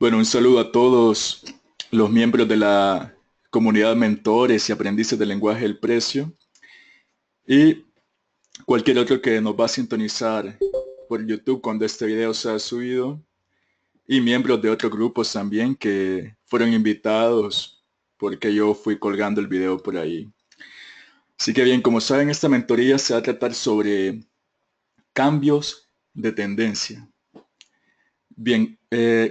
Bueno, un saludo a todos los miembros de la comunidad mentores y aprendices del lenguaje del precio y cualquier otro que nos va a sintonizar por YouTube cuando este video sea subido y miembros de otros grupos también que fueron invitados porque yo fui colgando el video por ahí. Así que bien, como saben, esta mentoría se va a tratar sobre cambios de tendencia. Bien,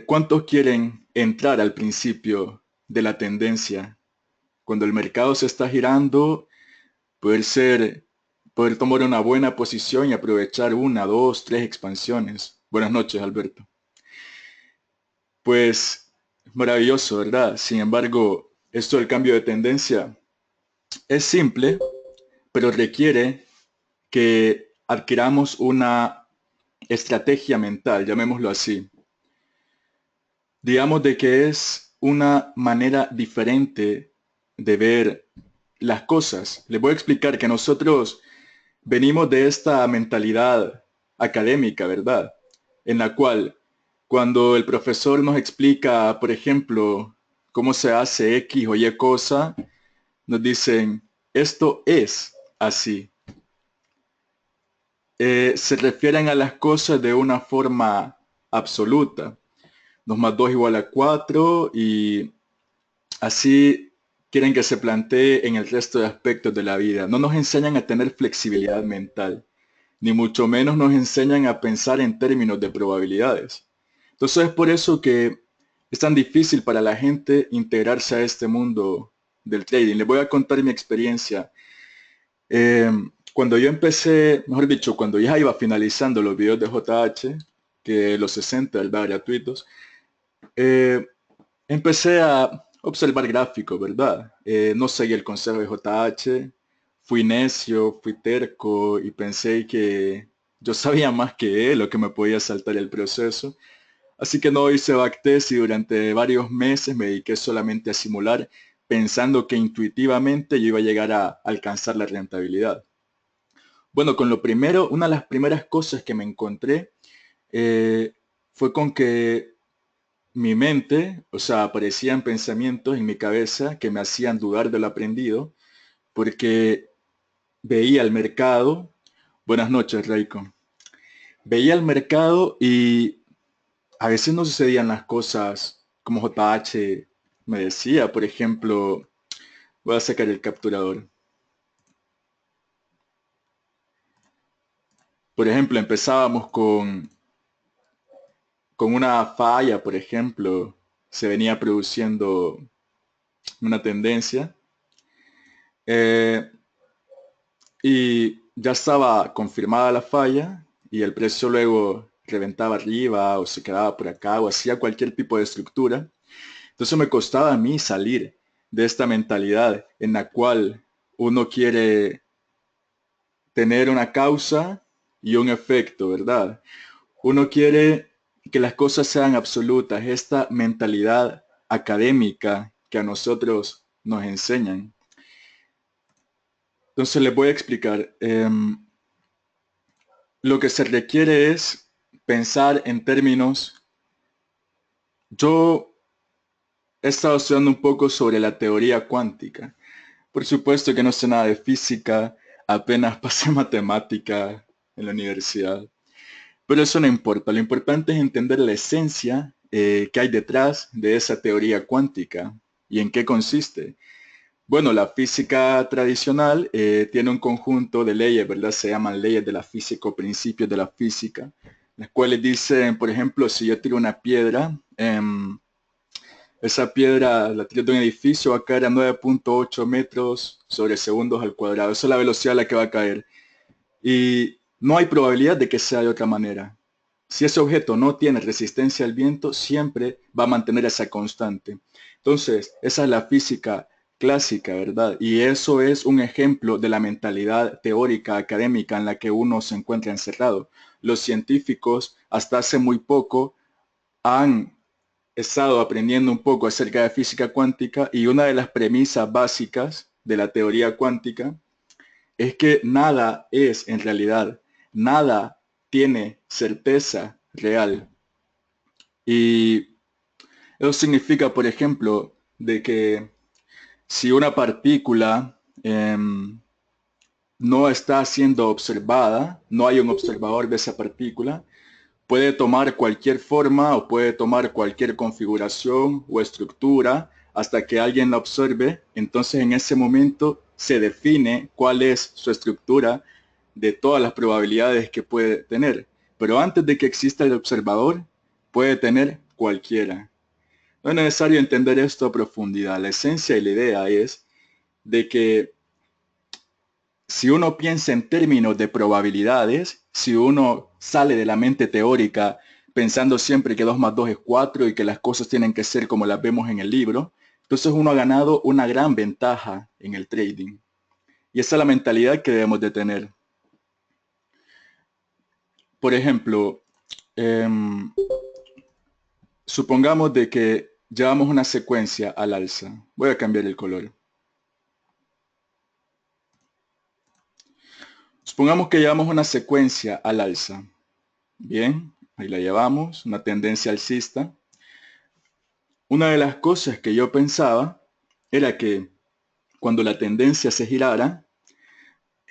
¿cuántos quieren entrar al principio de la tendencia? Cuando el mercado se está girando, poder ser, poder tomar una buena posición y aprovechar una, dos, tres expansiones. Buenas noches, Alberto. Pues maravilloso, ¿verdad? Sin embargo, esto del cambio de tendencia es simple, pero requiere que adquiramos una estrategia mental, llamémoslo así. Digamos de que es una manera diferente de ver las cosas. Les voy a explicar que nosotros venimos de esta mentalidad académica, ¿verdad? En la cual cuando el profesor nos explica, por ejemplo, cómo se hace X o Y cosa, nos dicen, esto es así. Se refieren a las cosas de una forma absoluta. 2 más 2 igual a 4 y así quieren que se plantee en el resto de aspectos de la vida. No nos enseñan a tener flexibilidad mental, ni mucho menos nos enseñan a pensar en términos de probabilidades. Entonces es por eso que es tan difícil para la gente integrarse a este mundo del trading. Les voy a contar mi experiencia. Eh, Cuando yo empecé, mejor dicho, cuando ya iba finalizando los videos de JH, que los 60, ¿verdad? Gratuitos, eh, empecé a observar gráficos, ¿verdad? No seguí el consejo de JH, fui necio, fui terco y pensé que yo sabía más que él o que me podía saltar el proceso. Así que no hice backtest y durante varios meses me dediqué solamente a simular, pensando que intuitivamente yo iba a llegar a alcanzar la rentabilidad. Bueno, con lo primero, una de las primeras cosas que me encontré eh, fue con que mi mente, o sea, aparecían pensamientos en mi cabeza que me hacían dudar de lo aprendido, porque veía el mercado. Buenas noches, Reiko. Veía el mercado y a veces no sucedían las cosas como JH me decía. Por ejemplo, voy a sacar el capturador. Por ejemplo, empezábamos con una falla, por ejemplo, se venía produciendo una tendencia. Eh, y ya estaba confirmada la falla y el precio luego reventaba arriba o se quedaba por acá o hacía cualquier tipo de estructura. Entonces me costaba a mí salir de esta mentalidad en la cual uno quiere tener una causa y un efecto, ¿verdad? Uno quiere que las cosas sean absolutas, esta mentalidad académica que a nosotros nos enseñan. Entonces les voy a explicar. Lo que se requiere es pensar en términos. Yo he estado estudiando un poco sobre la teoría cuántica. Por supuesto que no sé nada de física, apenas pasé matemática en la universidad. Pero eso no importa, lo importante es entender la esencia que hay detrás de esa teoría cuántica y en qué consiste. Bueno, la física tradicional tiene un conjunto de leyes, ¿verdad? Se llaman leyes de la física o principios de la física, las cuales dicen, por ejemplo, si yo tiro una piedra, esa piedra la tiro de un edificio va a caer a 9.8 metros sobre segundos al cuadrado. Esa es la velocidad a la que va a caer. Y no hay probabilidad de que sea de otra manera. Si ese objeto no tiene resistencia al viento, siempre va a mantener esa constante. Entonces, esa es la física clásica, ¿verdad? Y eso es un ejemplo de la mentalidad teórica académica en la que uno se encuentra encerrado. Los científicos hasta hace muy poco han estado aprendiendo un poco acerca de física cuántica y una de las premisas básicas de la teoría cuántica es que nada es en realidad, nada tiene certeza real. Y Eso significa, por ejemplo, de que si una partícula no está siendo observada, no hay un observador de esa partícula, puede tomar cualquier forma o puede tomar cualquier configuración o estructura hasta que alguien la observe. Entonces en ese momento se define cuál es su estructura de todas las probabilidades que puede tener. Pero antes de que exista el observador, puede tener cualquiera. No es necesario entender esto a profundidad. La esencia y la idea es de que si uno piensa en términos de probabilidades, si uno sale de la mente teórica pensando siempre que 2 más 2 es 4 y que las cosas tienen que ser como las vemos en el libro, entonces uno ha ganado una gran ventaja en el trading. Y esa es la mentalidad que debemos de tener. Por ejemplo, supongamos de que llevamos una secuencia al alza. Voy a cambiar el color. Supongamos que llevamos una secuencia al alza. Bien, ahí la llevamos, una tendencia alcista. Una de las cosas que yo pensaba era que cuando la tendencia se girara,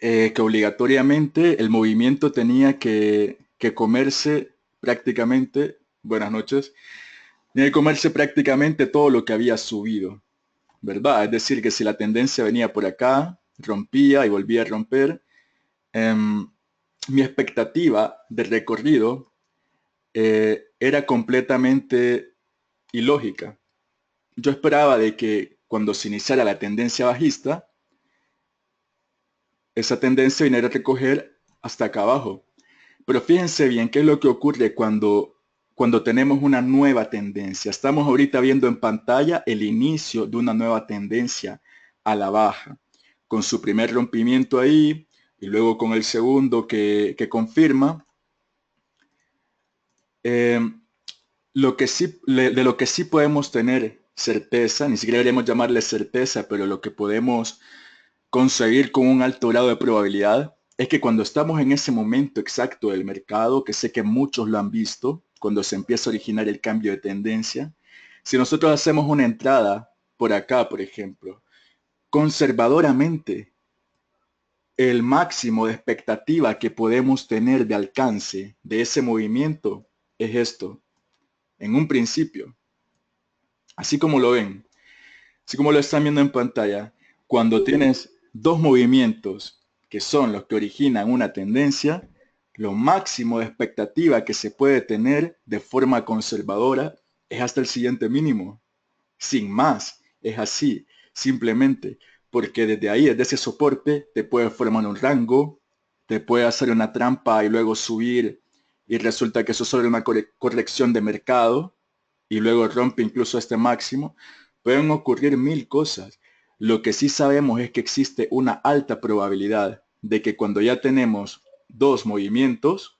que obligatoriamente el movimiento tenía que comerse prácticamente, buenas noches, tenía que comerse prácticamente todo lo que había subido, ¿verdad? Es decir, que si la tendencia venía por acá, rompía y volvía a romper, mi expectativa de recorrido era completamente ilógica. Yo esperaba de que cuando se iniciara la tendencia bajista, esa tendencia viniera a recoger hasta acá abajo. Pero fíjense bien qué es lo que ocurre cuando tenemos una nueva tendencia. Estamos ahorita viendo en pantalla el inicio de una nueva tendencia a la baja, con su primer rompimiento ahí y luego con el segundo que confirma. Eh, de lo que sí podemos tener certeza, ni siquiera deberíamos llamarle certeza, pero lo que podemos conseguir con un alto grado de probabilidad es que cuando estamos en ese momento exacto del mercado, que sé que muchos lo han visto, cuando se empieza a originar el cambio de tendencia, si nosotros hacemos una entrada por acá, por ejemplo, conservadoramente, el máximo de expectativa que podemos tener de alcance de ese movimiento es esto, en un principio, así como lo ven, así como lo están viendo en pantalla, cuando tienes dos movimientos que son los que originan una tendencia, lo máximo de expectativa que se puede tener de forma conservadora es hasta el siguiente mínimo. Sin más, es así, simplemente, porque desde ahí, desde ese soporte, te puede formar un rango, te puede hacer una trampa y luego subir y resulta que eso es solo una corrección de mercado y luego rompe incluso este máximo. Pueden ocurrir mil cosas. Lo que sí sabemos es que existe una alta probabilidad de que cuando ya tenemos dos movimientos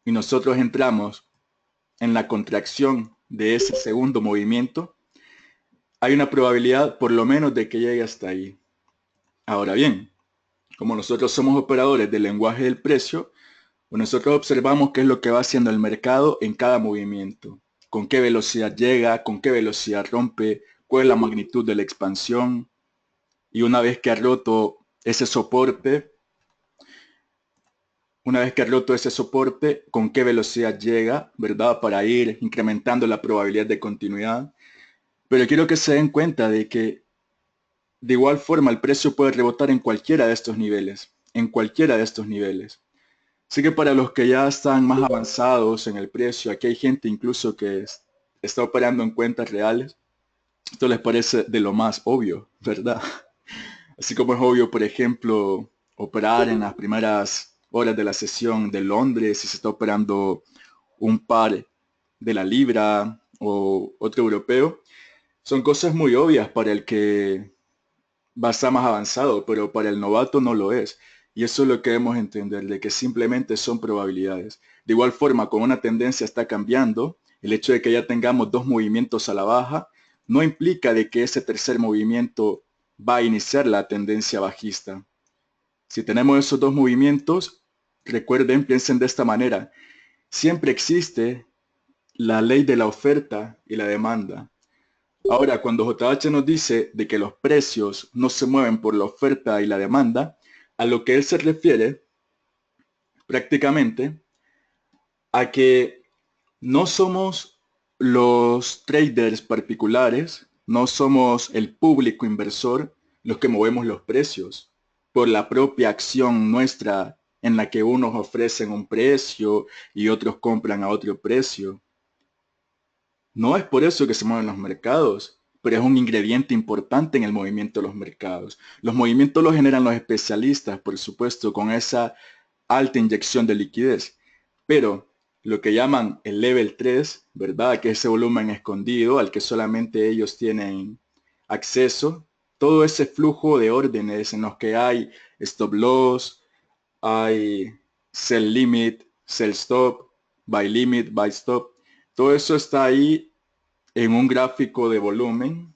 y nosotros entramos en la contracción de ese segundo movimiento, hay una probabilidad por lo menos de que llegue hasta ahí. Ahora bien, como nosotros somos operadores del lenguaje del precio, pues nosotros observamos qué es lo que va haciendo el mercado en cada movimiento, con qué velocidad llega, con qué velocidad rompe, cuál es la magnitud de la expansión, y una vez que ha roto ese soporte, con qué velocidad llega, ¿verdad? Para ir incrementando la probabilidad de continuidad. Pero quiero que se den cuenta de que de igual forma el precio puede rebotar en cualquiera de estos niveles, en cualquiera de estos niveles. Así que para los que ya están más avanzados en el precio, aquí hay gente incluso que está operando en cuentas reales, esto les parece de lo más obvio, ¿verdad? Así como es obvio, por ejemplo, operar en las primeras horas de la sesión de Londres si se está operando un par de la libra o otro europeo, son cosas muy obvias para el que va a estar más avanzado, pero para el novato no lo es. Y eso es lo que debemos entender, de que simplemente son probabilidades. De igual forma, como una tendencia está cambiando, el hecho de que ya tengamos dos movimientos a la baja, no implica de que ese tercer movimiento va a iniciar la tendencia bajista. Si tenemos esos dos movimientos, recuerden, piensen de esta manera. Siempre existe la ley de la oferta y la demanda. Ahora, cuando JH nos dice de que los precios no se mueven por la oferta y la demanda, a lo que él se refiere prácticamente a que no somos los traders particulares, no somos el público inversor los que movemos los precios por la propia acción nuestra en la que unos ofrecen un precio y otros compran a otro precio. No es por eso que se mueven los mercados, pero es un ingrediente importante en el movimiento de los mercados. Los movimientos los generan los especialistas, por supuesto, con esa alta inyección de liquidez. Pero lo que llaman el level 3, ¿verdad? Que es ese volumen escondido al que solamente ellos tienen acceso, todo ese flujo de órdenes en los que hay stop loss, hay sell limit, sell stop, buy limit, buy stop, todo eso está ahí en un gráfico de volumen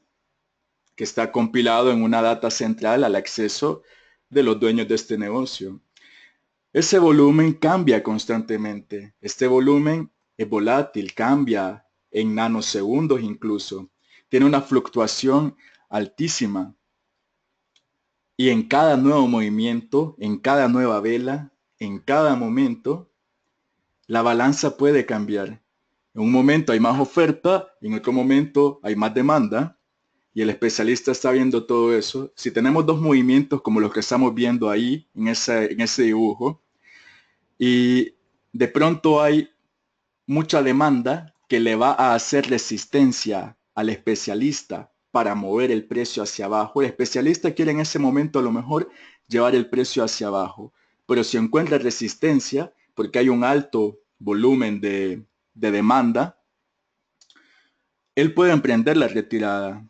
que está compilado en una data central al acceso de los dueños de este negocio. Ese volumen cambia constantemente. Este volumen es volátil, cambia en nanosegundos incluso. Tiene una fluctuación altísima. Y en cada nuevo movimiento, en cada nueva vela, en cada momento, la balanza puede cambiar. En un momento hay más oferta, en otro momento hay más demanda, y el especialista está viendo todo eso. Si tenemos dos movimientos como los que estamos viendo ahí, en ese dibujo, y de pronto hay mucha demanda que le va a hacer resistencia al especialista para mover el precio hacia abajo. El especialista quiere en ese momento a lo mejor llevar el precio hacia abajo, pero si encuentra resistencia, porque hay un alto volumen de demanda, él puede emprender la retirada.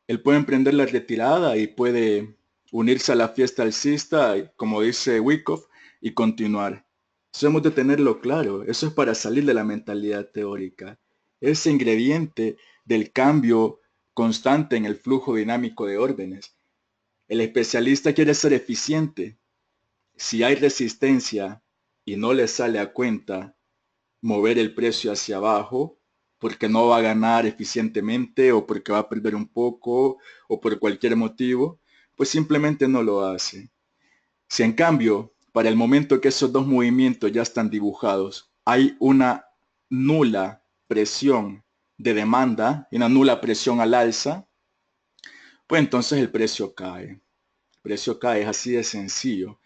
Él puede emprender la retirada y puede unirse a la fiesta alcista, como dice Wyckoff, y continuar. Eso hemos de tenerlo claro. Eso es para salir de la mentalidad teórica. Ese ingrediente del cambio constante en el flujo dinámico de órdenes. El especialista quiere ser eficiente. Si hay resistencia y no le sale a cuenta mover el precio hacia abajo, porque no va a ganar eficientemente o porque va a perder un poco o por cualquier motivo, pues simplemente no lo hace. Si en cambio, para el momento que esos dos movimientos ya están dibujados, hay una nula presión de demanda y una nula presión al alza, pues entonces el precio cae. El precio cae, es así de sencillo.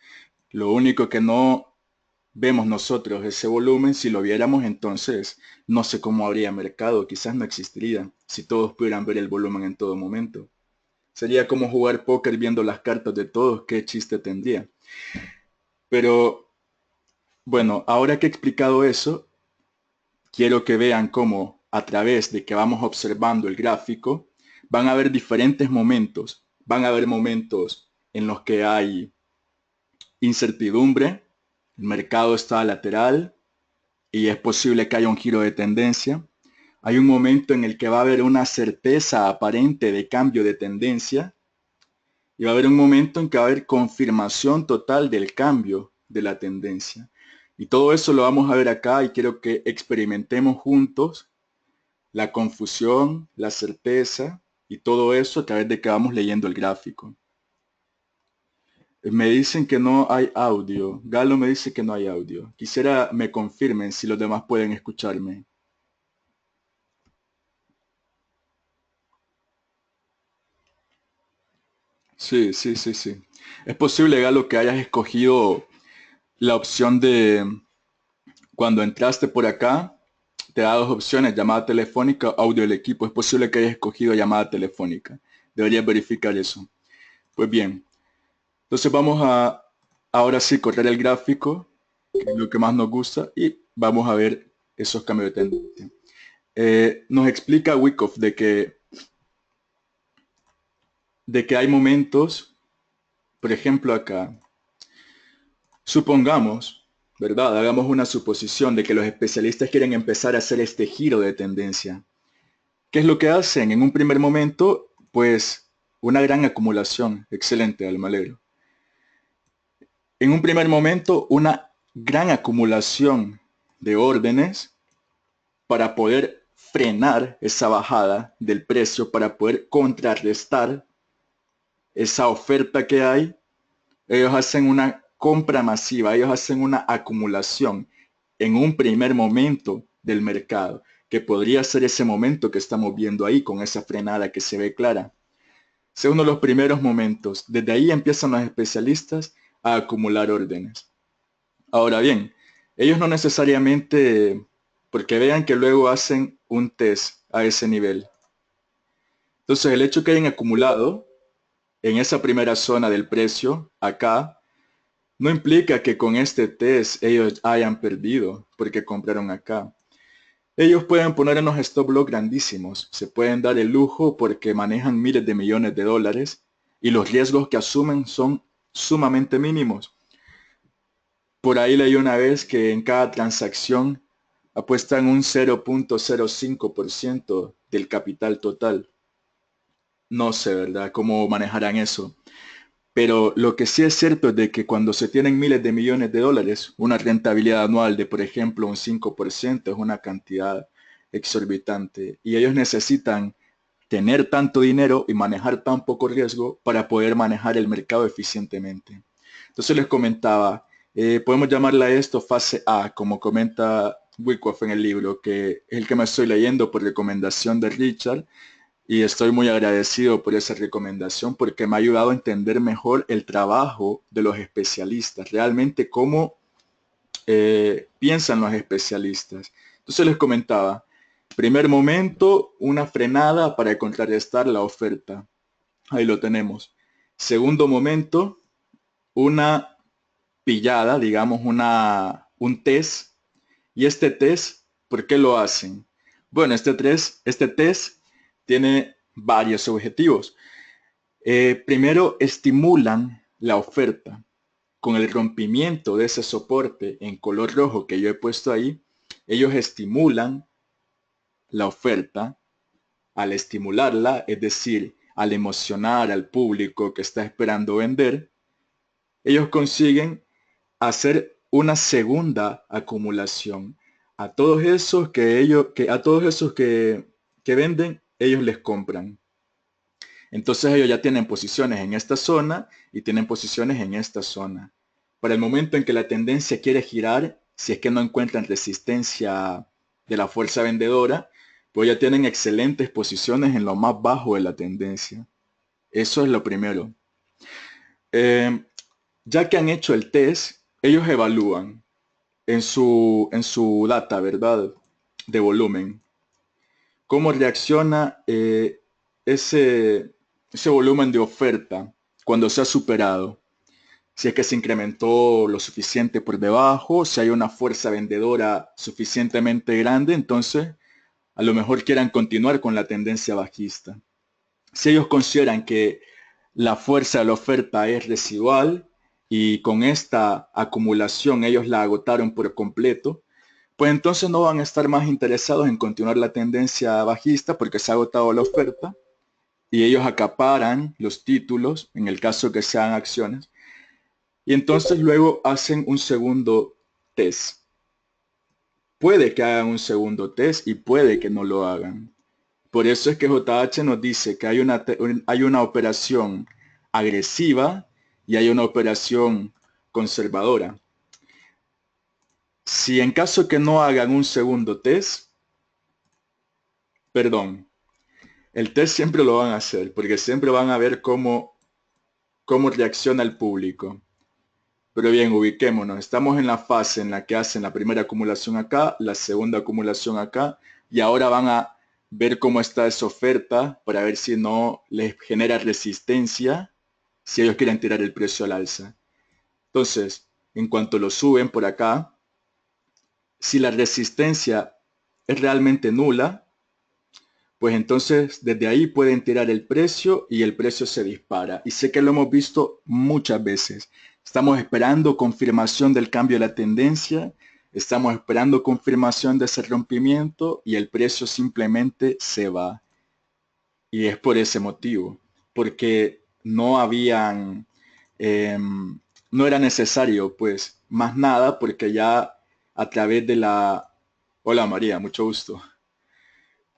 Lo único que no vemos nosotros ese volumen, si lo viéramos entonces, no sé cómo habría mercado, quizás no existiría, si todos pudieran ver el volumen en todo momento. Sería como jugar póker viendo las cartas de todos, qué chiste tendría. Pero bueno, ahora que he explicado eso, quiero que vean cómo a través de que vamos observando el gráfico, van a haber diferentes momentos. Van a haber momentos en los que hay incertidumbre, el mercado está lateral, y es posible que haya un giro de tendencia. Hay un momento en el que va a haber una certeza aparente de cambio de tendencia y va a haber un momento en que va a haber confirmación total del cambio de la tendencia. Y todo eso lo vamos a ver acá y quiero que experimentemos juntos la confusión, la certeza y todo eso a través de que vamos leyendo el gráfico. Me dicen que no hay audio. Galo me dice que no hay audio. Quisiera me confirmen si los demás pueden escucharme. Sí, sí, sí, sí. Es posible, Galo, que hayas escogido la opción de cuando entraste por acá, te da dos opciones, llamada telefónica, audio del equipo. Es posible que hayas escogido llamada telefónica. Deberías verificar eso. Pues bien, entonces vamos a ahora sí correr el gráfico, que es lo que más nos gusta, y vamos a ver esos cambios de tendencia. Nos explica Wyckoff de que hay momentos, por ejemplo acá, supongamos, ¿verdad? Hagamos una suposición de que los especialistas quieren empezar a hacer este giro de tendencia. ¿Qué es lo que hacen? En un primer momento, pues una gran acumulación. Excelente, Almalero. En un primer momento, una gran acumulación de órdenes para poder frenar esa bajada del precio, para poder contrarrestar esa oferta que hay, ellos hacen una compra masiva, ellos hacen una acumulación en un primer momento del mercado, que podría ser ese momento que estamos viendo ahí con esa frenada que se ve clara. Es uno de los primeros momentos. Desde ahí empiezan los especialistas a acumular órdenes. Ahora bien, ellos no necesariamente, porque vean que luego hacen un test a ese nivel. Entonces el hecho que hayan acumulado en esa primera zona del precio, acá, no implica que con este test ellos hayan perdido porque compraron acá. Ellos pueden poner unos stop loss grandísimos, se pueden dar el lujo porque manejan miles de millones de dólares y los riesgos que asumen son sumamente mínimos. Por ahí leí una vez que en cada transacción apuestan un 0.05% del capital total. No sé, ¿verdad?, cómo manejarán eso. Pero lo que sí es cierto es de que cuando se tienen miles de millones de dólares, una rentabilidad anual de, por ejemplo, un 5% es una cantidad exorbitante. Y ellos necesitan tener tanto dinero y manejar tan poco riesgo para poder manejar el mercado eficientemente. Entonces les comentaba, podemos llamarla a esto fase A, como comenta Wyckoff en el libro, que es el que me estoy leyendo por recomendación de Richard, y estoy muy agradecido por esa recomendación porque me ha ayudado a entender mejor el trabajo de los especialistas, realmente cómo piensan los especialistas. Entonces les comentaba, primer momento, una frenada para contrarrestar la oferta. Ahí lo tenemos. Segundo momento, una pillada, digamos, un test. Y este test, ¿por qué lo hacen? Bueno, este test tiene varios objetivos. Primero, estimulan la oferta. Con el rompimiento de ese soporte en color rojo que yo he puesto ahí, ellos estimulan la oferta. Al estimularla, es decir, al emocionar al público que está esperando vender, ellos consiguen hacer una segunda acumulación. A todos esos que venden, ellos les compran. Entonces ellos ya tienen posiciones en esta zona y tienen posiciones en esta zona. Para el momento en que la tendencia quiere girar, si es que no encuentran resistencia de la fuerza vendedora, pues ya tienen excelentes posiciones en lo más bajo de la tendencia. Eso es lo primero. Eh, ya que han hecho el test, ellos evalúan en su data, ¿verdad?, de volumen, cómo reacciona ese volumen de oferta cuando se ha superado. Si es que se incrementó lo suficiente por debajo, si hay una fuerza vendedora suficientemente grande, entonces a lo mejor quieran continuar con la tendencia bajista. Si ellos consideran que la fuerza de la oferta es residual y con esta acumulación ellos la agotaron por completo, pues entonces no van a estar más interesados en continuar la tendencia bajista porque se ha agotado la oferta y ellos acaparan los títulos, en el caso que sean acciones, y entonces luego hacen un segundo test. Puede que hagan un segundo test y puede que no lo hagan. Por eso es que JH nos dice que hay una operación agresiva y hay una operación conservadora. Si en caso que no hagan un segundo test, perdón, el test siempre lo van a hacer, porque siempre van a ver cómo reacciona el público. Pero bien, ubiquémonos. Estamos en la fase en la que hacen la primera acumulación acá, la segunda acumulación acá, y ahora van a ver cómo está esa oferta para ver si no les genera resistencia, si ellos quieren tirar el precio al alza. Entonces, en cuanto lo suben por acá, si la resistencia es realmente nula, pues entonces desde ahí pueden tirar el precio y el precio se dispara. Y sé que lo hemos visto muchas veces. Estamos esperando confirmación del cambio de la tendencia, estamos esperando confirmación de ese rompimiento y el precio simplemente se va. Y es por ese motivo, porque no habían, no era necesario pues más nada porque ya a través de la Hola María, mucho gusto.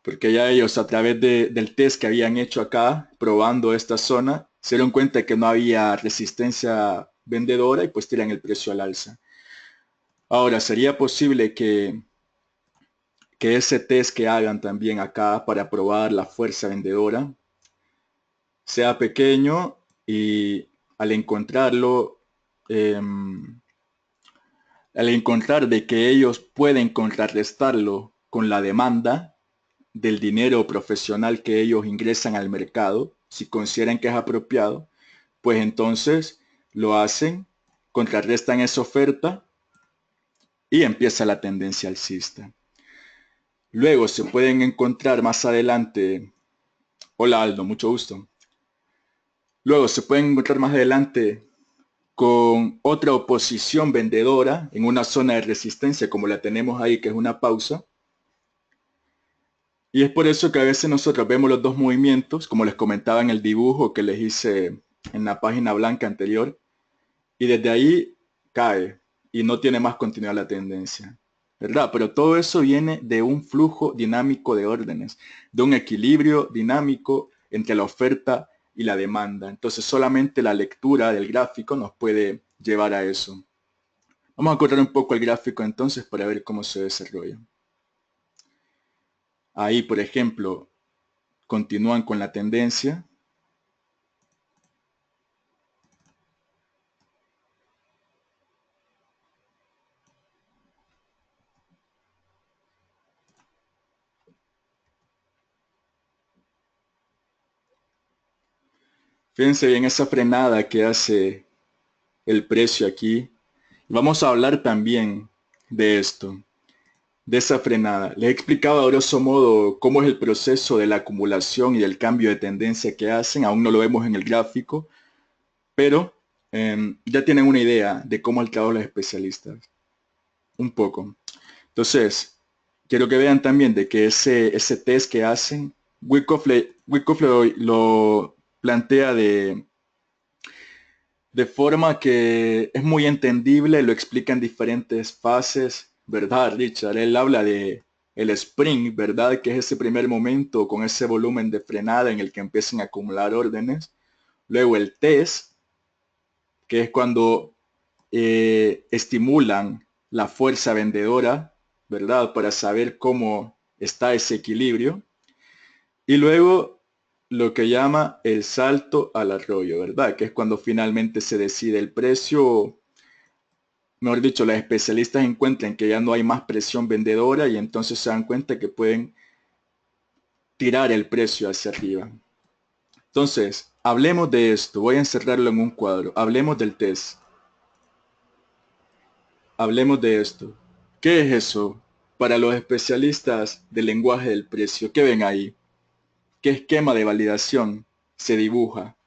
Porque ya ellos a través del test que habían hecho acá, probando esta zona, se dieron cuenta que no había resistencia vendedora y pues tiran el precio al alza. Ahora, ¿sería posible que ese test que hagan también acá para probar la fuerza vendedora sea pequeño y al encontrarlo, em, al encontrar de que ellos pueden contrarrestarlo con la demanda del dinero profesional que ellos ingresan al mercado, si consideran que es apropiado, pues entonces lo hacen, contrarrestan esa oferta y empieza la tendencia alcista. Luego se pueden encontrar más adelante, hola Aldo, mucho gusto. Luego se pueden encontrar más adelante con otra oposición vendedora en una zona de resistencia como la tenemos ahí, que es una pausa. Y es por eso que a veces nosotros vemos los dos movimientos, como les comentaba en el dibujo que les hice en la página blanca anterior, y desde ahí cae y no tiene más continuidad la tendencia, ¿verdad? Pero todo eso viene de un flujo dinámico de órdenes, de un equilibrio dinámico entre la oferta y la demanda. Entonces solamente la lectura del gráfico nos puede llevar a eso. Vamos a correr un poco el gráfico entonces para ver cómo se desarrolla. Ahí, por ejemplo, continúan con la tendencia. Fíjense bien esa frenada que hace el precio aquí. Vamos a hablar también de esto, de esa frenada. Les he explicado a grosso modo cómo es el proceso de la acumulación y del cambio de tendencia que hacen. Aún no lo vemos en el gráfico, pero ya tienen una idea de cómo es el trabajo de los especialistas. Un poco. Entonces, quiero que vean también de que ese test que hacen, Wyckoff lo plantea de forma que es muy entendible, lo explica en diferentes fases, ¿verdad, Richard? Él habla de el spring, ¿verdad? Que es ese primer momento con ese volumen de frenada en el que empiezan a acumular órdenes. Luego el test, que es cuando estimulan la fuerza vendedora, ¿verdad? Para saber cómo está ese equilibrio. Y luego lo que llama el salto al arroyo, ¿verdad? Que es cuando finalmente se decide el precio, mejor dicho, los especialistas encuentran que ya no hay más presión vendedora y entonces se dan cuenta que pueden tirar el precio hacia arriba. Entonces, hablemos de esto. Voy a encerrarlo en un cuadro. Hablemos del test. Hablemos de esto. ¿Qué es eso? Para los especialistas del lenguaje del precio, ¿qué ven ahí? ¿Qué esquema de validación se dibuja?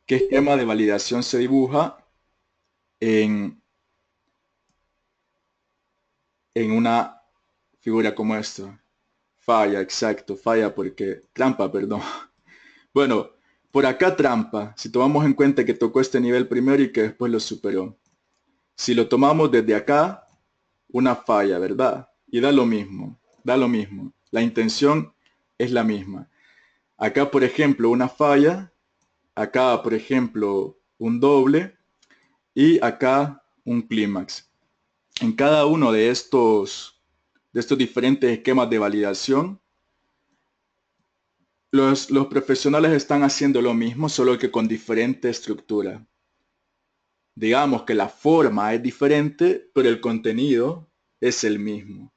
¿Qué esquema de validación se dibuja en, en una figura como esta? Falla, exacto, falla porque, trampa, perdón. Bueno, por acá trampa, si tomamos en cuenta que tocó este nivel primero y que después lo superó. Si lo tomamos desde acá, una falla, ¿verdad? Y da lo mismo, da lo mismo. La intención es la misma. Acá, por ejemplo, una falla, acá, por ejemplo, un doble y acá un clímax. En cada uno de estos diferentes esquemas de validación, los profesionales están haciendo lo mismo, solo que con diferente estructura. Digamos que la forma es diferente, pero el contenido es el mismo.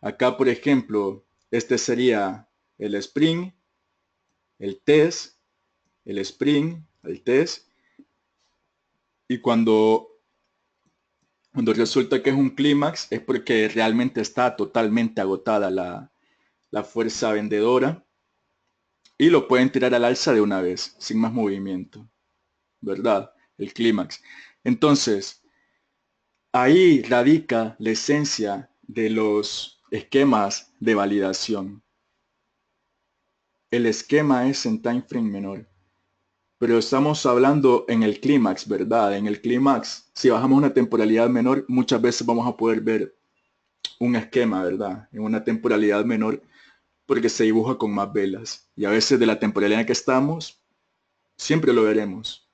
Acá, por ejemplo, este sería el spring, el test, el spring, el test, y cuando resulta que es un clímax es porque realmente está totalmente agotada la fuerza vendedora y lo pueden tirar al alza de una vez, sin más movimiento, ¿verdad? El clímax. Entonces, ahí radica la esencia de los esquemas de validación. El esquema es en time frame menor. pero estamos hablando en el clímax, ¿verdad? En el clímax, si bajamos una temporalidad menor, muchas veces vamos a poder ver un esquema, ¿verdad? En una temporalidad menor, porque se dibuja con más velas. Y a veces de la temporalidad en que estamos, siempre lo veremos.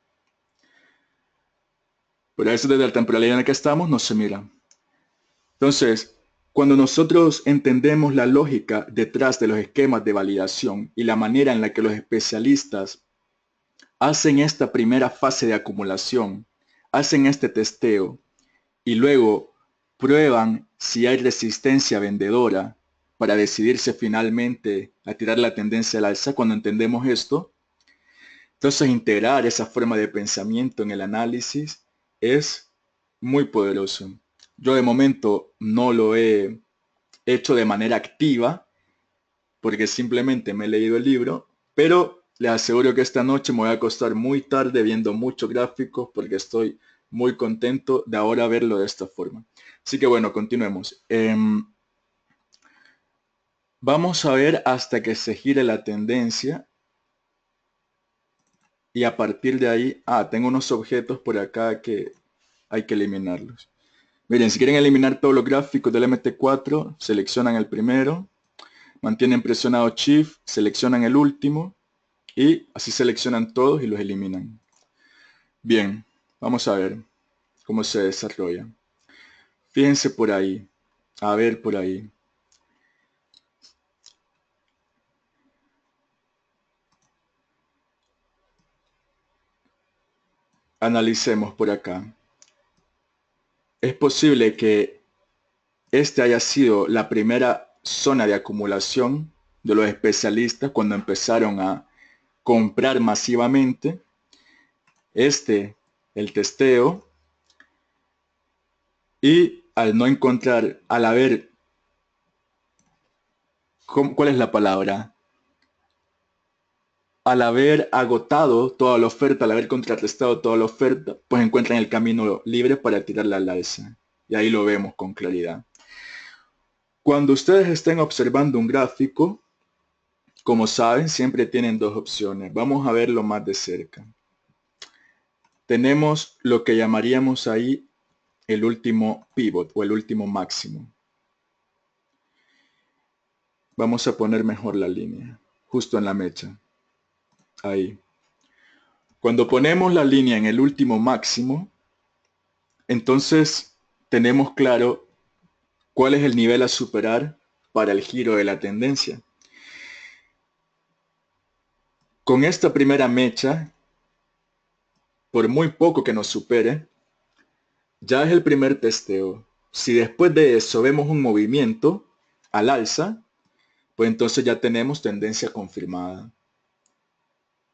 Pero a veces desde la temporalidad en la que estamos, no se mira. Entonces, cuando nosotros entendemos la lógica detrás de los esquemas de validación y la manera en la que los especialistas hacen esta primera fase de acumulación, hacen este testeo y luego prueban si hay resistencia vendedora para decidirse finalmente a tirar la tendencia al alza, cuando entendemos esto, entonces integrar esa forma de pensamiento en el análisis es muy poderoso. Yo de momento no lo he hecho de manera activa porque simplemente me he leído el libro, pero les aseguro que esta noche me voy a acostar muy tarde viendo muchos gráficos porque estoy muy contento de ahora verlo de esta forma. Así que bueno, continuemos. Vamos a ver hasta que se gire la tendencia y a partir de ahí, tengo unos objetos por acá que hay que eliminarlos. Miren, si quieren eliminar todos los gráficos del MT4, seleccionan el primero, mantienen presionado Shift, seleccionan el último y así seleccionan todos y los eliminan. Bien, vamos a ver cómo se desarrolla. Fíjense por ahí, a ver por ahí. Analicemos por acá. Es posible que este haya sido la primera zona de acumulación de los especialistas cuando empezaron a comprar masivamente. El testeo, y al no encontrar, al haber, ¿cuál es la palabra? Al haber agotado toda la oferta, al haber contrarrestado toda la oferta, pues encuentran el camino libre para tirarla al alza. Y ahí lo vemos con claridad. Cuando ustedes estén observando un gráfico, como saben, siempre tienen dos opciones. Vamos a verlo más de cerca. Tenemos lo que llamaríamos ahí el último pivot o el último máximo. Vamos a poner mejor la línea, justo en la mecha. Ahí. Cuando ponemos la línea en el último máximo, entonces tenemos claro cuál es el nivel a superar para el giro de la tendencia. Con esta primera mecha, por muy poco que nos supere, ya es el primer testeo. Si después de eso vemos un movimiento al alza, pues entonces ya tenemos tendencia confirmada.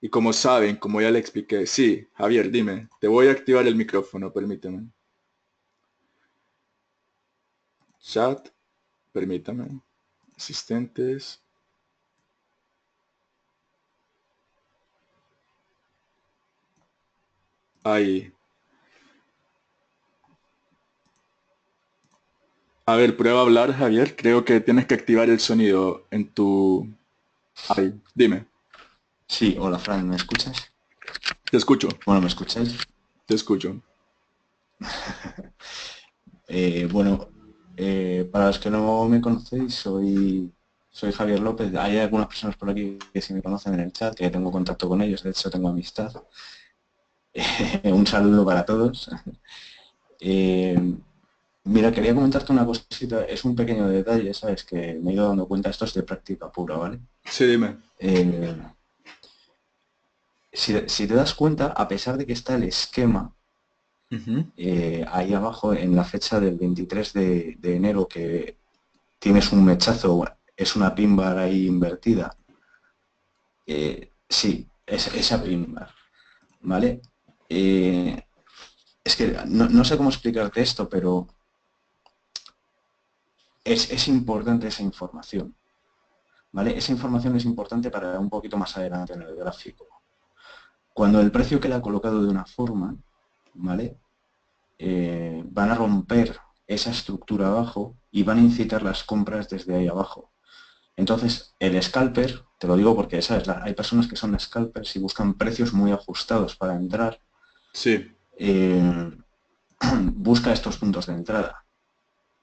Y como saben, como ya le expliqué, sí, Javier, dime, te voy a activar el micrófono, permíteme. Chat, permítame. Asistentes. Ahí. A ver, prueba a hablar, Javier. Creo que tienes que activar el sonido en tu... Ahí, dime. Sí, hola Fran, ¿me escuchas? Te escucho, Bueno, ¿me escucháis? te escucho. Bueno, para los que no me conocéis, soy Javier López. Hay algunas personas por aquí que sí me conocen en el chat, que tengo contacto con ellos, de hecho tengo amistad. Un saludo para todos. Eh, Mira, quería comentarte una cosita, es un pequeño detalle, ¿sabes? Que me he ido dando cuenta, esto es de práctica pura, ¿vale? Sí, dime. Eh, si te das cuenta, a pesar de que está el esquema, Ujú. ahí abajo en la fecha del 23 de enero que tienes un mechazo, es una pin bar ahí invertida. Sí, es esa pin bar, ¿vale? Eh, es que no sé cómo explicarte esto, pero es importante esa información, ¿vale? Esa información es importante para un poquito más adelante en el gráfico. Cuando el precio queda colocado de una forma, ¿vale? Van a romper esa estructura abajo y van a incitar las compras desde ahí abajo. Entonces, el scalper, te lo digo porque, ¿sabes? Hay personas que son scalpers y buscan precios muy ajustados para entrar. Sí, eh, busca estos puntos de entrada.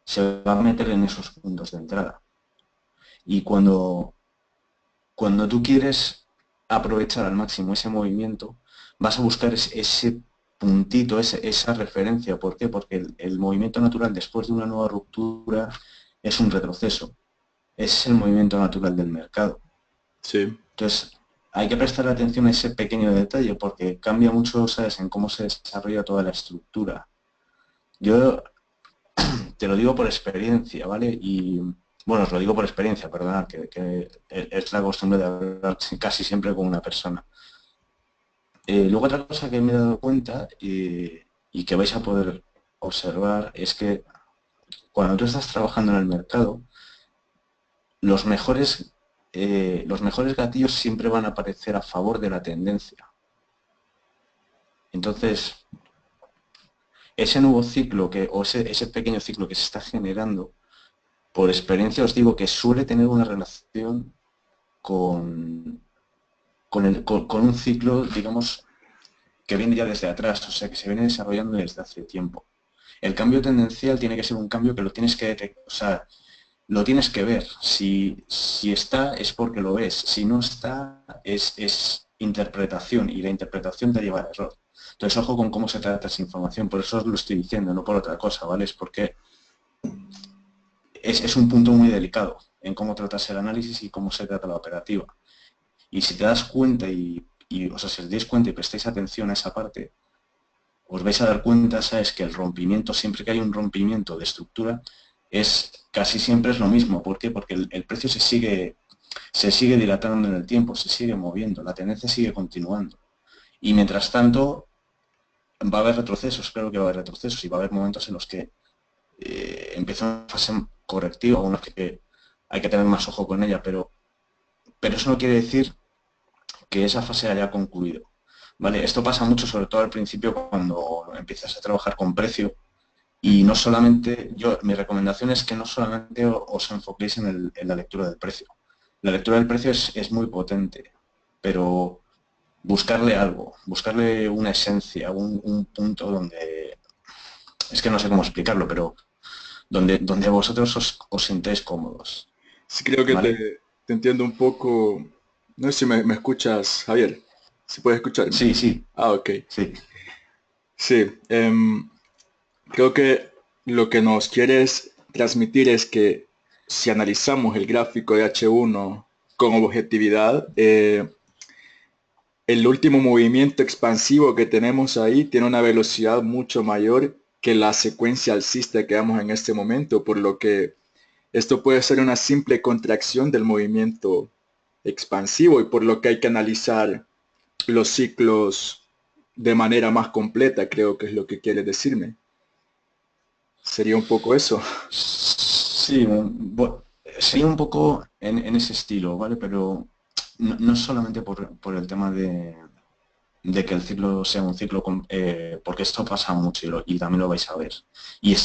Se va a meter en esos puntos de entrada. Y cuando tú quieres aprovechar al máximo ese movimiento, vas a buscar ese puntito, esa referencia. ¿Por qué? Porque el movimiento natural después de una nueva ruptura es un retroceso. Es el movimiento natural del mercado. sí. Entonces, hay que prestar atención a ese pequeño detalle porque cambia mucho, ¿sabes?, en cómo se desarrolla toda la estructura. Yo te lo digo por experiencia, ¿vale? Y bueno, os lo digo por experiencia, perdonad, que es la costumbre de hablar casi siempre con una persona. Luego otra cosa que me he dado cuenta y que vais a poder observar es que cuando tú estás trabajando en el mercado, los los mejores gatillos siempre van a aparecer a favor de la tendencia. Entonces, ese nuevo ciclo o ese pequeño ciclo que se está generando, por experiencia os digo que suele tener una relación con, con un ciclo, digamos, que viene ya desde atrás, o sea, que se viene desarrollando desde hace tiempo. El cambio tendencial tiene que ser un cambio que lo tienes que detectar, o sea, lo tienes que ver. Si está es porque lo ves, si no está es interpretación y la interpretación te lleva al error. Entonces, ojo con cómo se trata esa información, por eso os lo estoy diciendo, no por otra cosa, ¿vale? Es porque es un punto muy delicado en cómo tratas el análisis y cómo se trata la operativa. Y si te das cuenta o sea, si os dais cuenta y prestáis atención a esa parte, os vais a dar cuenta, ¿sabes? Que el rompimiento, siempre que hay un rompimiento de estructura, casi siempre es lo mismo. ¿Por qué? Porque el precio se sigue dilatando en el tiempo, se sigue moviendo, la tendencia sigue continuando. Y mientras tanto, va a haber retrocesos, claro que va a haber retrocesos y va a haber momentos en los que empieza una fase correctiva, unos que hay que tener más ojo con ella, pero eso no quiere decir que esa fase haya concluido. ¿Vale? Esto pasa mucho, sobre todo al principio, cuando empiezas a trabajar con precio. Y no solamente, mi recomendación es que no solamente os enfoquéis en la lectura del precio. La lectura del precio es muy potente, pero buscarle algo, buscarle una esencia, un punto donde, es que no sé cómo explicarlo, pero donde vosotros os sintáis cómodos, Sí, creo que ¿vale? te entiendo un poco. No sé si me escuchas, Javier. Si puedes escucharme. Sí, sí, Ah, ok. sí. Sí, creo que lo que nos quieres transmitir es que si analizamos el gráfico de H1 con objetividad, el último movimiento expansivo que tenemos ahí tiene una velocidad mucho mayor que la secuencia alcista que vemos en este momento, por lo que esto puede ser una simple contracción del movimiento expansivo y por lo que hay que analizar los ciclos de manera más completa, creo que es lo que quiere decirme. Sería un poco eso. Sí, sería un poco en ese estilo, ¿vale? Pero no solamente por el tema de que el ciclo sea un ciclo, porque esto pasa mucho y también lo vais a ver. Y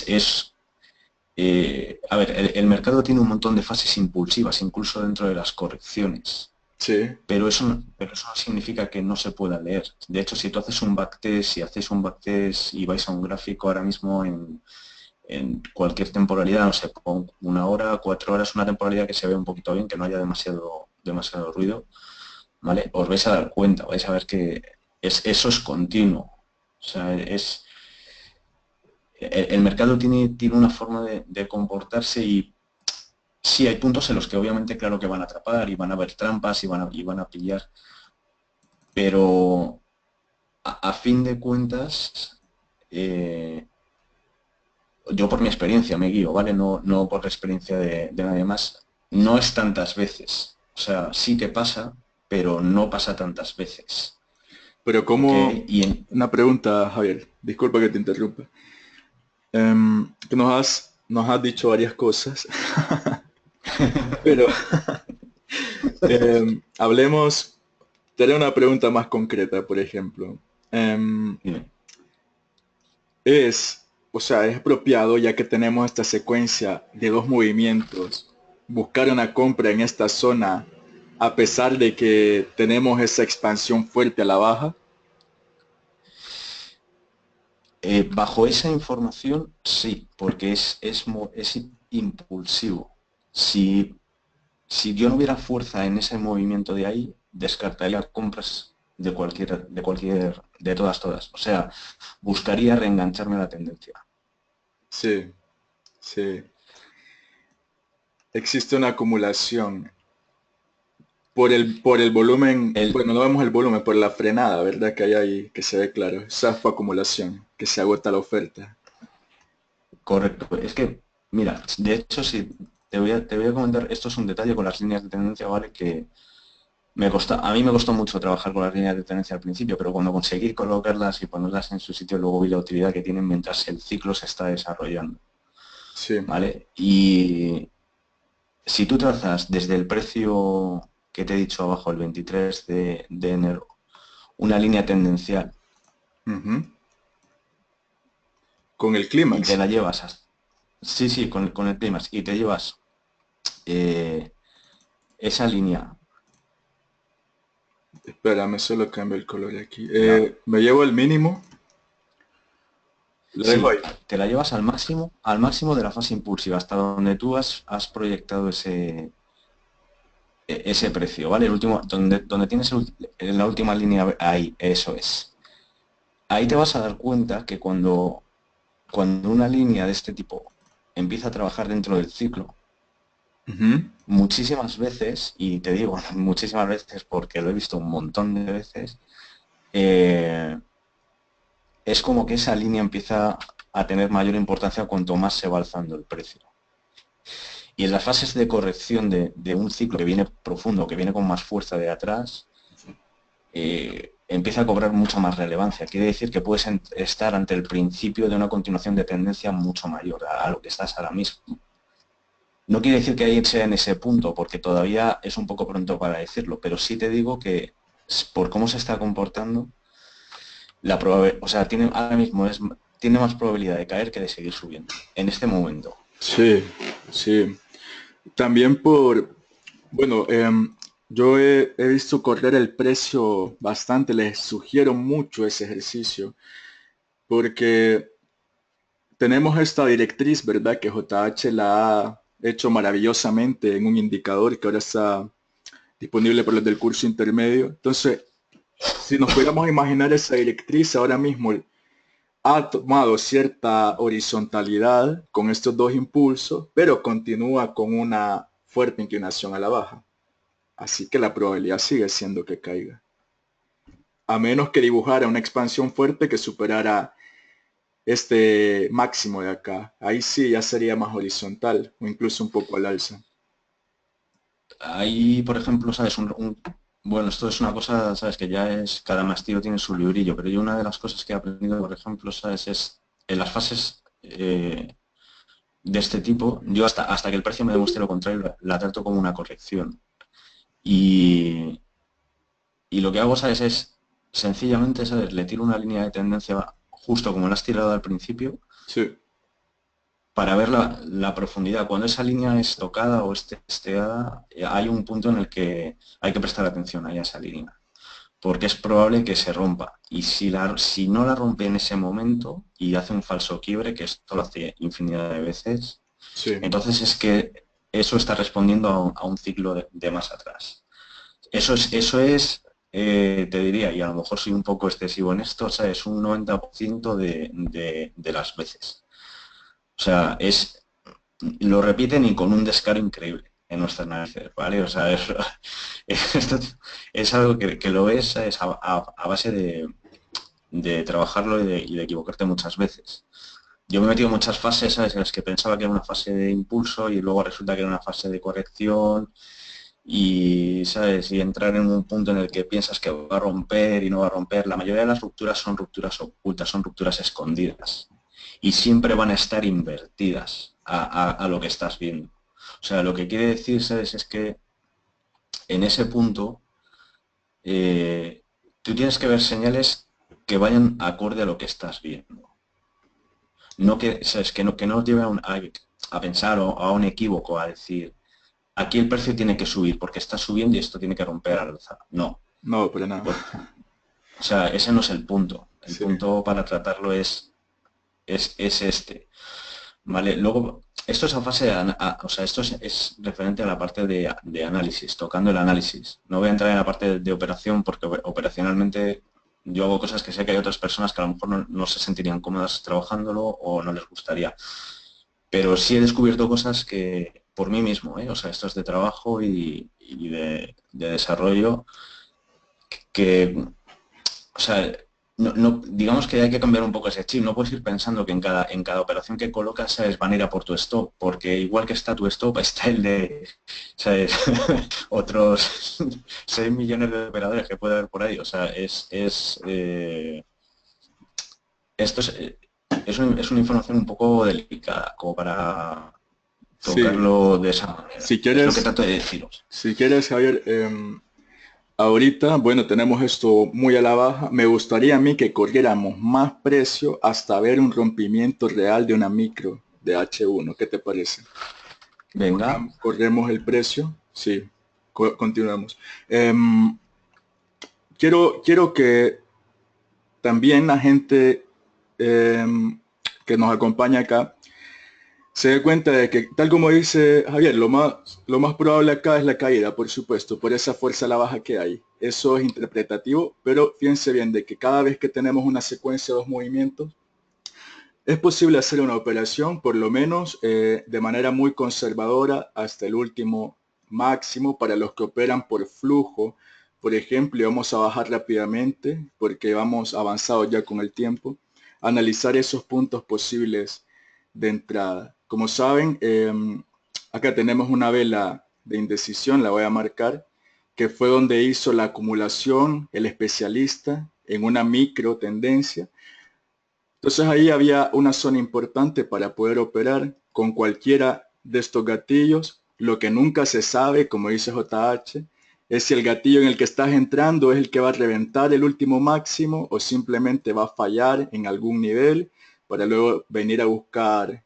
a ver, el mercado tiene un montón de fases impulsivas, incluso dentro de las correcciones, Sí, pero eso no significa que no se pueda leer. De hecho, si tú haces un backtest, si hacéis un backtest y vais a un gráfico ahora mismo en cualquier temporalidad, no sé, pon 1 hora, 4 horas, una temporalidad que se ve un poquito bien, que no haya demasiado ruido, ¿vale? Os vais a dar cuenta, vais a ver que eso es continuo. O sea, el mercado tiene una forma de comportarse y sí, hay puntos en los que obviamente claro que van a atrapar y van a haber trampas y van a pillar, pero a fin de cuentas, eh, yo por mi experiencia me guío, ¿vale? No por la experiencia de nadie más. No es tantas veces. O sea, sí que pasa, pero no pasa tantas veces. pero ¿Ok? como una pregunta, Javier, disculpa que te interrumpa. Que nos has dicho varias cosas, pero hablemos, te haré una pregunta más concreta, por ejemplo. Em, Dime. es, o sea, es apropiado ya que tenemos esta secuencia de dos movimientos. buscar una compra en esta zona a pesar de que tenemos esa expansión fuerte a la baja? Bajo esa información, sí, porque es impulsivo. Si, si yo no hubiera fuerza en ese movimiento de ahí, descartaría compras de todas. O sea, buscaría reengancharme a la tendencia. Sí, sí. Existe una acumulación por el volumen, El, bueno, no vemos el volumen, por la frenada, ¿verdad? Que hay ahí, que se ve claro. Esa fue acumulación, que se agota la oferta. Correcto. Es que, mira, de hecho, sí, te voy a comentar, esto es un detalle con las líneas de tendencia, ¿vale? Que a mí me costó mucho trabajar con las líneas de tendencia al principio, pero cuando conseguí colocarlas y ponerlas en su sitio, luego vi la utilidad que tienen mientras el ciclo se está desarrollando, Sí. ¿vale? Y si tú trazas desde el precio que te he dicho abajo, el 23 de enero, una línea tendencial Ujú. Con el y te clímax. la llevas sí, sí, con el clima, y te llevas eh, esa línea, Espérame, solo cambio el color aquí. la, Me llevo el mínimo. Lo dejo ahí. sí, te la llevas al máximo de la fase impulsiva, hasta donde tú has proyectado ese precio, ¿vale? El último, donde tienes la última línea ahí, eso es. Ahí te vas a dar cuenta que cuando una línea de este tipo empieza a trabajar dentro del ciclo, Ujú. muchísimas veces, y te digo muchísimas veces porque lo he visto un montón de veces, eh, es como que esa línea empieza a tener mayor importancia cuanto más se va alzando el precio. Y en las fases de corrección de un ciclo que viene profundo, que viene con más fuerza de atrás, empieza a cobrar mucha más relevancia. Quiere decir que puedes estar ante el principio de una continuación de tendencia mucho mayor a lo que estás ahora mismo. No quiere decir que ahí sea en ese punto, porque todavía es un poco pronto para decirlo, pero sí te digo que por cómo se está comportando, o sea, ahora mismo tiene más probabilidad de caer que de seguir subiendo, en este momento. Sí, sí. También bueno, yo he visto correr el precio bastante, les sugiero mucho ese ejercicio, porque tenemos esta directriz, ¿verdad? Que JH la ha hecho maravillosamente en un indicador que ahora está disponible por los del curso intermedio. Entonces, si nos pudiéramos imaginar esa directriz ahora mismo, ha tomado cierta horizontalidad con estos dos impulsos, pero continúa con una fuerte inclinación a la baja. Así que la probabilidad sigue siendo que caiga. A menos que dibujara una expansión fuerte que superara este máximo de acá. Ahí sí ya sería más horizontal o incluso un poco al alza. Ahí, por ejemplo, sabes, bueno, esto es una cosa, sabes, que ya es, cada mastillo tiene su librillo, pero yo una de las cosas que he aprendido, por ejemplo, sabes, es en las fases de este tipo, yo hasta que el precio me demuestre lo contrario, la trato como una corrección. Y, y lo que hago, sabes, es sencillamente, sabes, le tiro una línea de tendencia justo como la has tirado al principio, Sí. para ver la profundidad. Cuando esa línea es tocada o es testeada, hay un punto en el que hay que prestar atención a esa línea, porque es probable que se rompa. Y si no la rompe en ese momento y hace un falso quiebre, que esto lo hace infinidad de veces, Sí. entonces es que eso está respondiendo a un ciclo de más atrás. Te diría, y a lo mejor soy un poco excesivo en esto, o sea, es un 90% de las veces. O sea, lo repiten y con un descaro increíble en nuestras narices, ¿vale? O sea, esto es algo que lo ves, ¿sabes? A base de trabajarlo y de equivocarte muchas veces. Yo me he metido en muchas fases, ¿sabes? En las que pensaba que era una fase de impulso y luego resulta que era una fase de corrección y, ¿sabes? Y entrar en un punto en el que piensas que va a romper y no va a romper. La mayoría de las rupturas son rupturas ocultas, son rupturas escondidas y siempre van a estar invertidas a lo que estás viendo. O sea, lo que quiere decir, ¿sabes? Es que en ese punto tú tienes que ver señales que vayan acorde a lo que estás viendo. No que, ¿sabes? Que no lleve a pensar o a un equívoco, a decir, aquí el precio tiene que subir porque está subiendo y esto tiene que romper al alza. No. No, para nada. O sea, ese no es el punto. El Sí, punto para tratarlo es este. Vale, luego, esto es a fase o sea, esto es referente a la parte de análisis, tocando el análisis. No voy a entrar en la parte de operación porque operacionalmente yo hago cosas que sé que hay otras personas que a lo mejor no se sentirían cómodas trabajándolo o no les gustaría. Pero sí he descubierto cosas que por mí mismo, ¿eh? O sea, esto es de trabajo y de desarrollo que, o sea, digamos que hay que cambiar un poco ese chip. No puedes ir pensando que en cada operación que colocas, ¿sabes? Van a ir a por tu stop, porque igual que está tu stop, está el de, ¿sabes? Otros 6 millones de operadores que puede haber por ahí. O sea, esto es una información un poco delicada, como para sí. tocarlo de esa manera. Si Es lo que quieres, trato de deciros. si quieres, Javier, ahorita, bueno, tenemos esto muy a la baja. Me gustaría a mí que corriéramos más precio hasta ver un rompimiento real de una micro de H1. ¿Qué te parece? Venga, Corremos el precio. Sí, continuamos. Quiero que también la gente que nos acompaña acá se dé cuenta de que, tal como dice Javier, lo más probable acá es la caída, por supuesto, por esa fuerza a la baja que hay. Eso es interpretativo, pero fíjense bien de que cada vez que tenemos una secuencia de dos movimientos, es posible hacer una operación, por lo menos de manera muy conservadora, hasta el último máximo para los que operan por flujo. Por ejemplo, y vamos a bajar rápidamente porque vamos avanzado ya con el tiempo. Analizar esos puntos posibles de entrada. Como saben, acá tenemos una vela de indecisión, la voy a marcar, que fue donde hizo la acumulación el especialista en una micro tendencia. Entonces ahí había una zona importante para poder operar con cualquiera de estos gatillos. Lo que nunca se sabe, como dice JH, es si el gatillo en el que estás entrando es el que va a reventar el último máximo o simplemente va a fallar en algún nivel para luego venir a buscar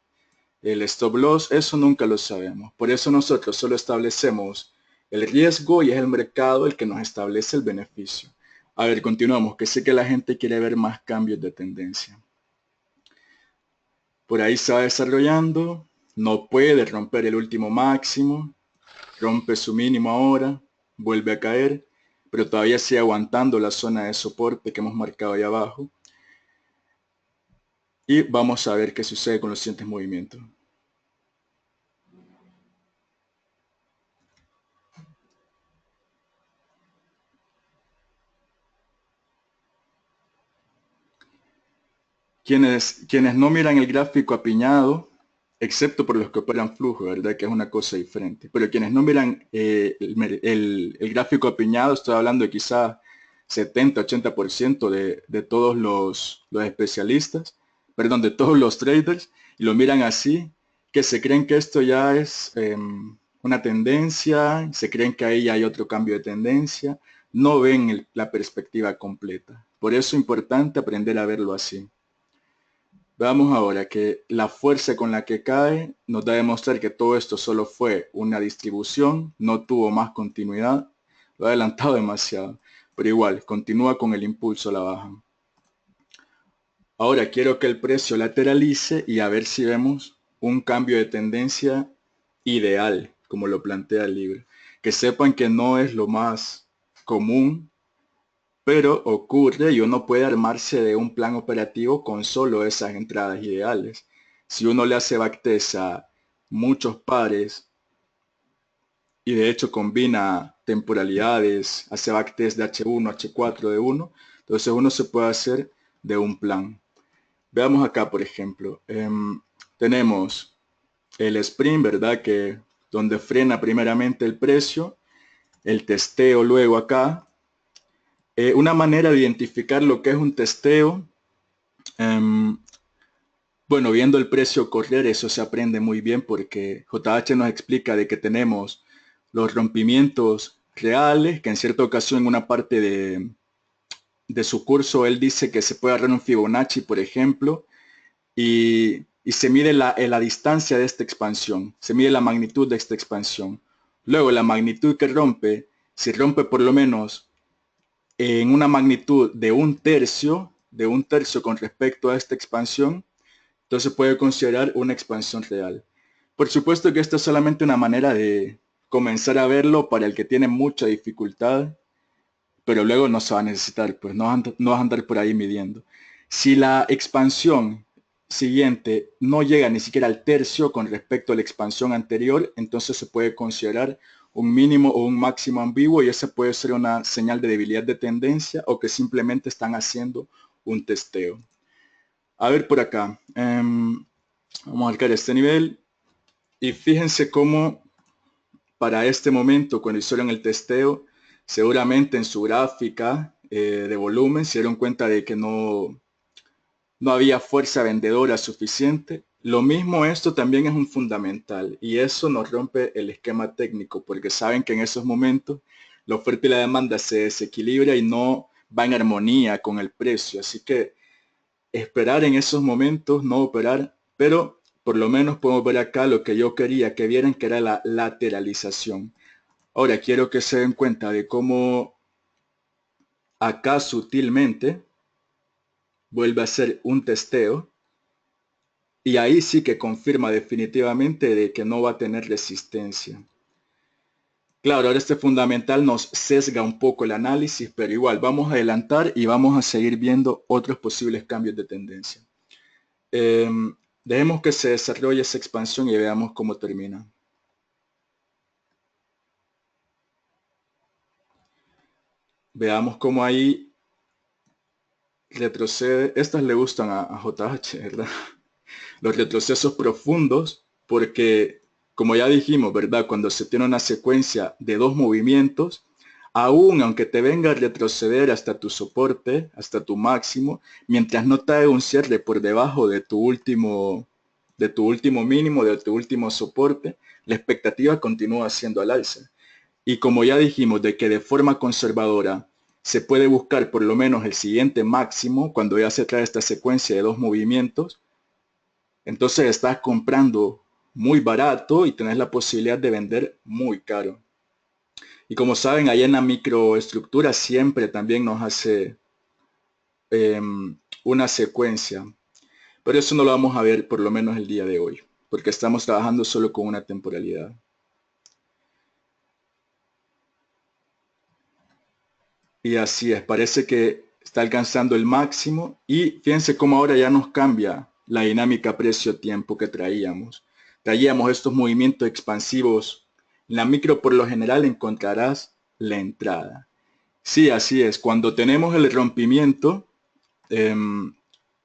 el stop loss. Eso nunca lo sabemos. Por eso nosotros solo establecemos el riesgo y es el mercado el que nos establece el beneficio. A ver, continuamos, que sé que la gente quiere ver más cambios de tendencia. Por ahí se va desarrollando, no puede romper el último máximo, rompe su mínimo ahora, vuelve a caer, pero todavía sigue aguantando la zona de soporte que hemos marcado ahí abajo. Y vamos a ver qué sucede con los siguientes movimientos. Quienes no miran el gráfico apiñado, excepto por los que operan flujo, ¿verdad? Que es una cosa diferente. Pero quienes no miran el gráfico apiñado, estoy hablando de quizá 70-80% de todos los especialistas, perdón, de todos los traders, y lo miran así, que se creen que esto ya es una tendencia, se creen que ahí hay otro cambio de tendencia, no ven la perspectiva completa. Por eso es importante aprender a verlo así. Veamos ahora que la fuerza con la que cae nos da a demostrar que todo esto solo fue una distribución, no tuvo más continuidad, lo ha adelantado demasiado, pero igual, continúa con el impulso a la baja. Ahora quiero que el precio lateralice y a ver si vemos un cambio de tendencia ideal, como lo plantea el libro. Que sepan que no es lo más común, pero ocurre y uno puede armarse de un plan operativo con solo esas entradas ideales. Si uno le hace backtest a muchos pares y de hecho combina temporalidades, hace backtest de H1, H4 de uno, entonces uno se puede hacer de un plan. Veamos acá, por ejemplo, tenemos el sprint, ¿verdad? Que donde frena primeramente el precio, el testeo luego acá. Una manera de identificar lo que es un testeo, bueno, viendo el precio correr, eso se aprende muy bien porque JH nos explica de que tenemos los rompimientos reales, que en cierta ocasión en una parte de su curso él dice que se puede agarrar un Fibonacci, por ejemplo, y se mide la distancia de esta expansión, se mide la magnitud de esta expansión. Luego la magnitud que rompe, si rompe por lo menos en una magnitud de un tercio con respecto a esta expansión, entonces puede considerar una expansión real. Por supuesto que esta es solamente una manera de comenzar a verlo para el que tiene mucha dificultad, pero luego no se va a necesitar, pues no vas a andar por ahí midiendo. Si la expansión siguiente no llega ni siquiera al tercio con respecto a la expansión anterior, entonces se puede considerar un mínimo o un máximo ambiguo y esa puede ser una señal de debilidad de tendencia o que simplemente están haciendo un testeo. A ver por acá. Vamos a marcar este nivel y fíjense cómo para este momento, cuando hicieron el testeo, seguramente en su gráfica de volumen se dieron cuenta de que no había fuerza vendedora suficiente. Lo mismo esto también es un fundamental y eso nos rompe el esquema técnico porque saben que en esos momentos la oferta y la demanda se desequilibra y no va en armonía con el precio. Así que esperar en esos momentos, no operar, pero por lo menos podemos ver acá lo que yo quería que vieran, que era la lateralización. Ahora quiero que se den cuenta de cómo acá sutilmente vuelve a ser un testeo y ahí sí que confirma definitivamente de que no va a tener resistencia. Claro, ahora este fundamental nos sesga un poco el análisis, pero igual vamos a adelantar y vamos a seguir viendo otros posibles cambios de tendencia. Dejemos que se desarrolle esa expansión y veamos cómo termina. Veamos cómo ahí retrocede. Estas le gustan a JH, ¿verdad? Los retrocesos profundos, porque como ya dijimos, ¿verdad? Cuando se tiene una secuencia de dos movimientos, aún aunque te venga a retroceder hasta tu soporte, hasta tu máximo, mientras no te haga un cierre por debajo de tu último mínimo, de tu último soporte, la expectativa continúa siendo al alza. Y como ya dijimos, de que de forma conservadora se puede buscar por lo menos el siguiente máximo cuando ya se trae esta secuencia de dos movimientos, entonces estás comprando muy barato y tenés la posibilidad de vender muy caro. Y como saben, ahí en la microestructura siempre también nos hace una secuencia. Pero eso no lo vamos a ver por lo menos el día de hoy, porque estamos trabajando solo con una temporalidad. Y así es, parece que está alcanzando el máximo y fíjense cómo ahora ya nos cambia la dinámica precio-tiempo que traíamos. Traíamos estos movimientos expansivos. En la micro por lo general encontrarás la entrada. Sí, así es. Cuando tenemos el rompimiento,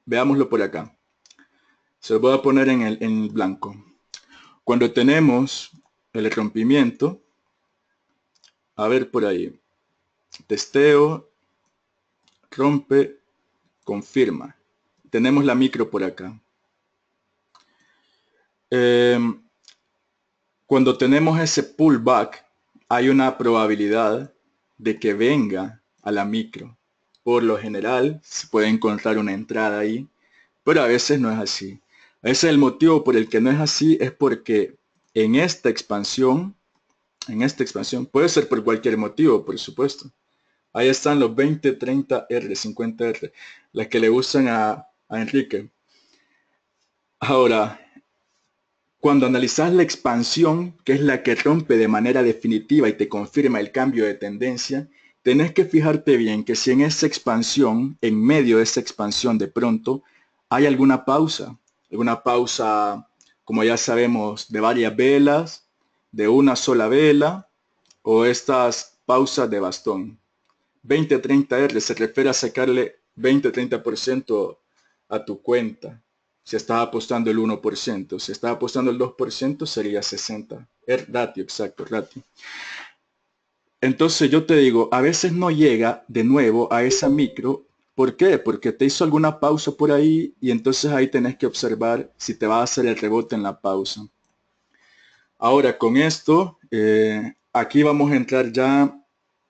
veámoslo por acá. Se lo voy a poner en el blanco. Cuando tenemos el rompimiento, a ver por ahí, testeo, rompe, confirma. Tenemos la micro por acá. Cuando tenemos ese pullback, hay una probabilidad de que venga a la micro. Por lo general, se puede encontrar una entrada ahí, pero a veces no es así. A veces el motivo por el que no es así es porque en esta expansión, puede ser por cualquier motivo, por supuesto. Ahí están los 20, 30 R, 50 R, las que le gustan a Enrique. Ahora, cuando analizas la expansión, que es la que rompe de manera definitiva y te confirma el cambio de tendencia, tenés que fijarte bien que si en esa expansión, en medio de esa expansión de pronto, hay alguna pausa, como ya sabemos, de varias velas, de una sola vela, o estas pausas de bastón. 20-30R se refiere a sacarle 20-30% a tu cuenta. Si estás apostando el 1%, si estás apostando el 2% sería 60. El ratio, exacto, ratio. Entonces yo te digo, a veces no llega de nuevo a esa micro. ¿Por qué? Porque te hizo alguna pausa por ahí y entonces ahí tenés que observar si te va a hacer el rebote en la pausa. Ahora con esto, aquí vamos a entrar ya.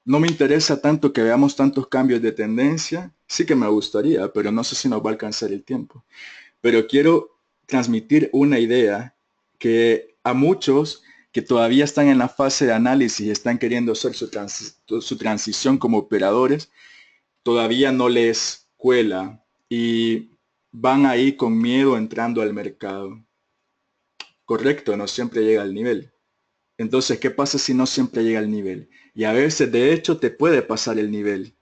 No me interesa tanto que veamos tantos cambios de tendencia. Sí que me gustaría, pero no sé si nos va a alcanzar el tiempo. Pero quiero transmitir una idea que a muchos que todavía están en la fase de análisis y están queriendo hacer su transición como operadores, todavía no les cuela y van ahí con miedo entrando al mercado. Correcto, no siempre llega al nivel. Entonces, ¿qué pasa si no siempre llega al nivel? Y a veces, de hecho, te puede pasar el nivel.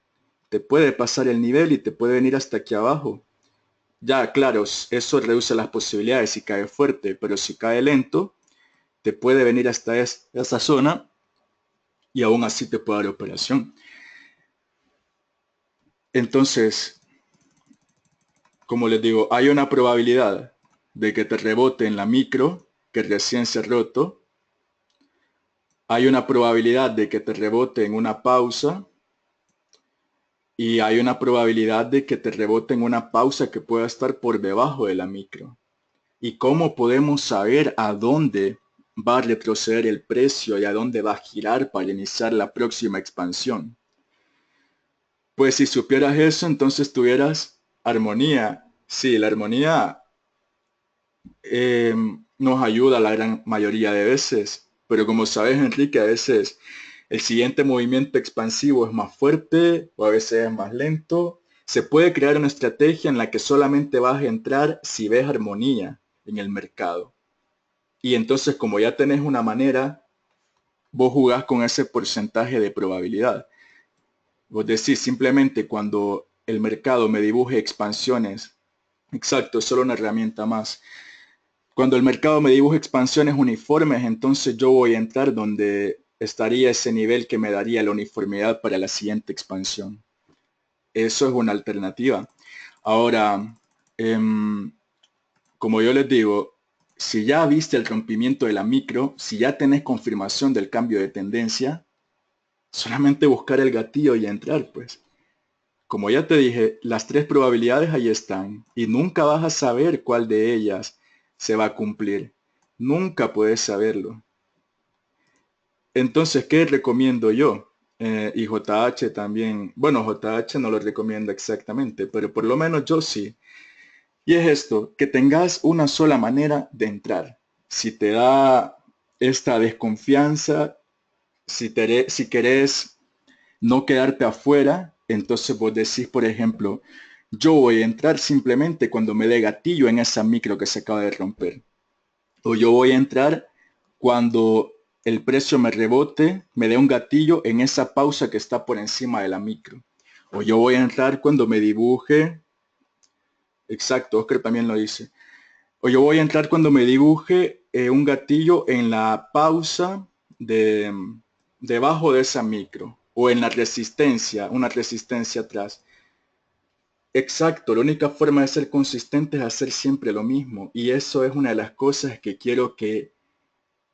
Te puede pasar el nivel y te puede venir hasta aquí abajo. Ya, claro, eso reduce las posibilidades si cae fuerte, pero si cae lento, te puede venir hasta esa zona y aún así te puede dar operación. Entonces, como les digo, hay una probabilidad de que te rebote en la micro, que recién se ha roto. Hay una probabilidad de que te rebote en una pausa. Y hay una probabilidad de que te rebote en una pausa que pueda estar por debajo de la micro. ¿Y cómo podemos saber a dónde va a retroceder el precio y a dónde va a girar para iniciar la próxima expansión? Pues si supieras eso, entonces tuvieras armonía. Sí, la armonía nos ayuda la gran mayoría de veces, pero como sabes, Enrique, a veces el siguiente movimiento expansivo es más fuerte o a veces es más lento. Se puede crear una estrategia en la que solamente vas a entrar si ves armonía en el mercado. Y entonces, como ya tenés una manera, vos jugás con ese porcentaje de probabilidad. Vos decís simplemente cuando el mercado me dibuje expansiones, exacto, es solo una herramienta más. Cuando el mercado me dibuja expansiones uniformes, entonces yo voy a entrar donde estaría ese nivel que me daría la uniformidad para la siguiente expansión. Eso es una alternativa. Ahora, como yo les digo, si ya viste el rompimiento de la micro, si ya tenés confirmación del cambio de tendencia, solamente buscar el gatillo y entrar, pues. Como ya te dije, las tres probabilidades ahí están y nunca vas a saber cuál de ellas se va a cumplir. Nunca puedes saberlo. Entonces, ¿qué recomiendo yo? Y JH también, bueno, JH no lo recomiendo exactamente, pero por lo menos yo sí. Y es esto, que tengas una sola manera de entrar. Si te da esta desconfianza, si querés no quedarte afuera, entonces vos decís, por ejemplo, yo voy a entrar simplemente cuando me dé gatillo en esa micro que se acaba de romper. O yo voy a entrar cuando el precio me rebote, me dé un gatillo en esa pausa que está por encima de la micro. O yo voy a entrar cuando me dibuje, exacto, Oscar también lo dice. O yo voy a entrar cuando me dibuje un gatillo en la pausa de debajo de esa micro. O en la resistencia, una resistencia atrás. Exacto, la única forma de ser consistente es hacer siempre lo mismo. Y eso es una de las cosas que quiero que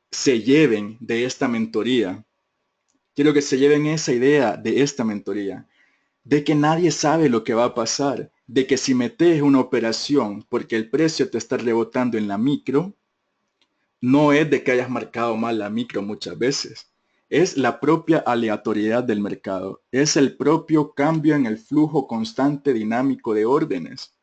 se lleven de esta mentoría. Quiero que se lleven esa idea de esta mentoría, de que nadie sabe lo que va a pasar, de que si metes una operación porque el precio te está rebotando en la micro, no es de que hayas marcado mal la micro muchas veces. Es la propia aleatoriedad del mercado. Es el propio cambio en el flujo constante dinámico de órdenes.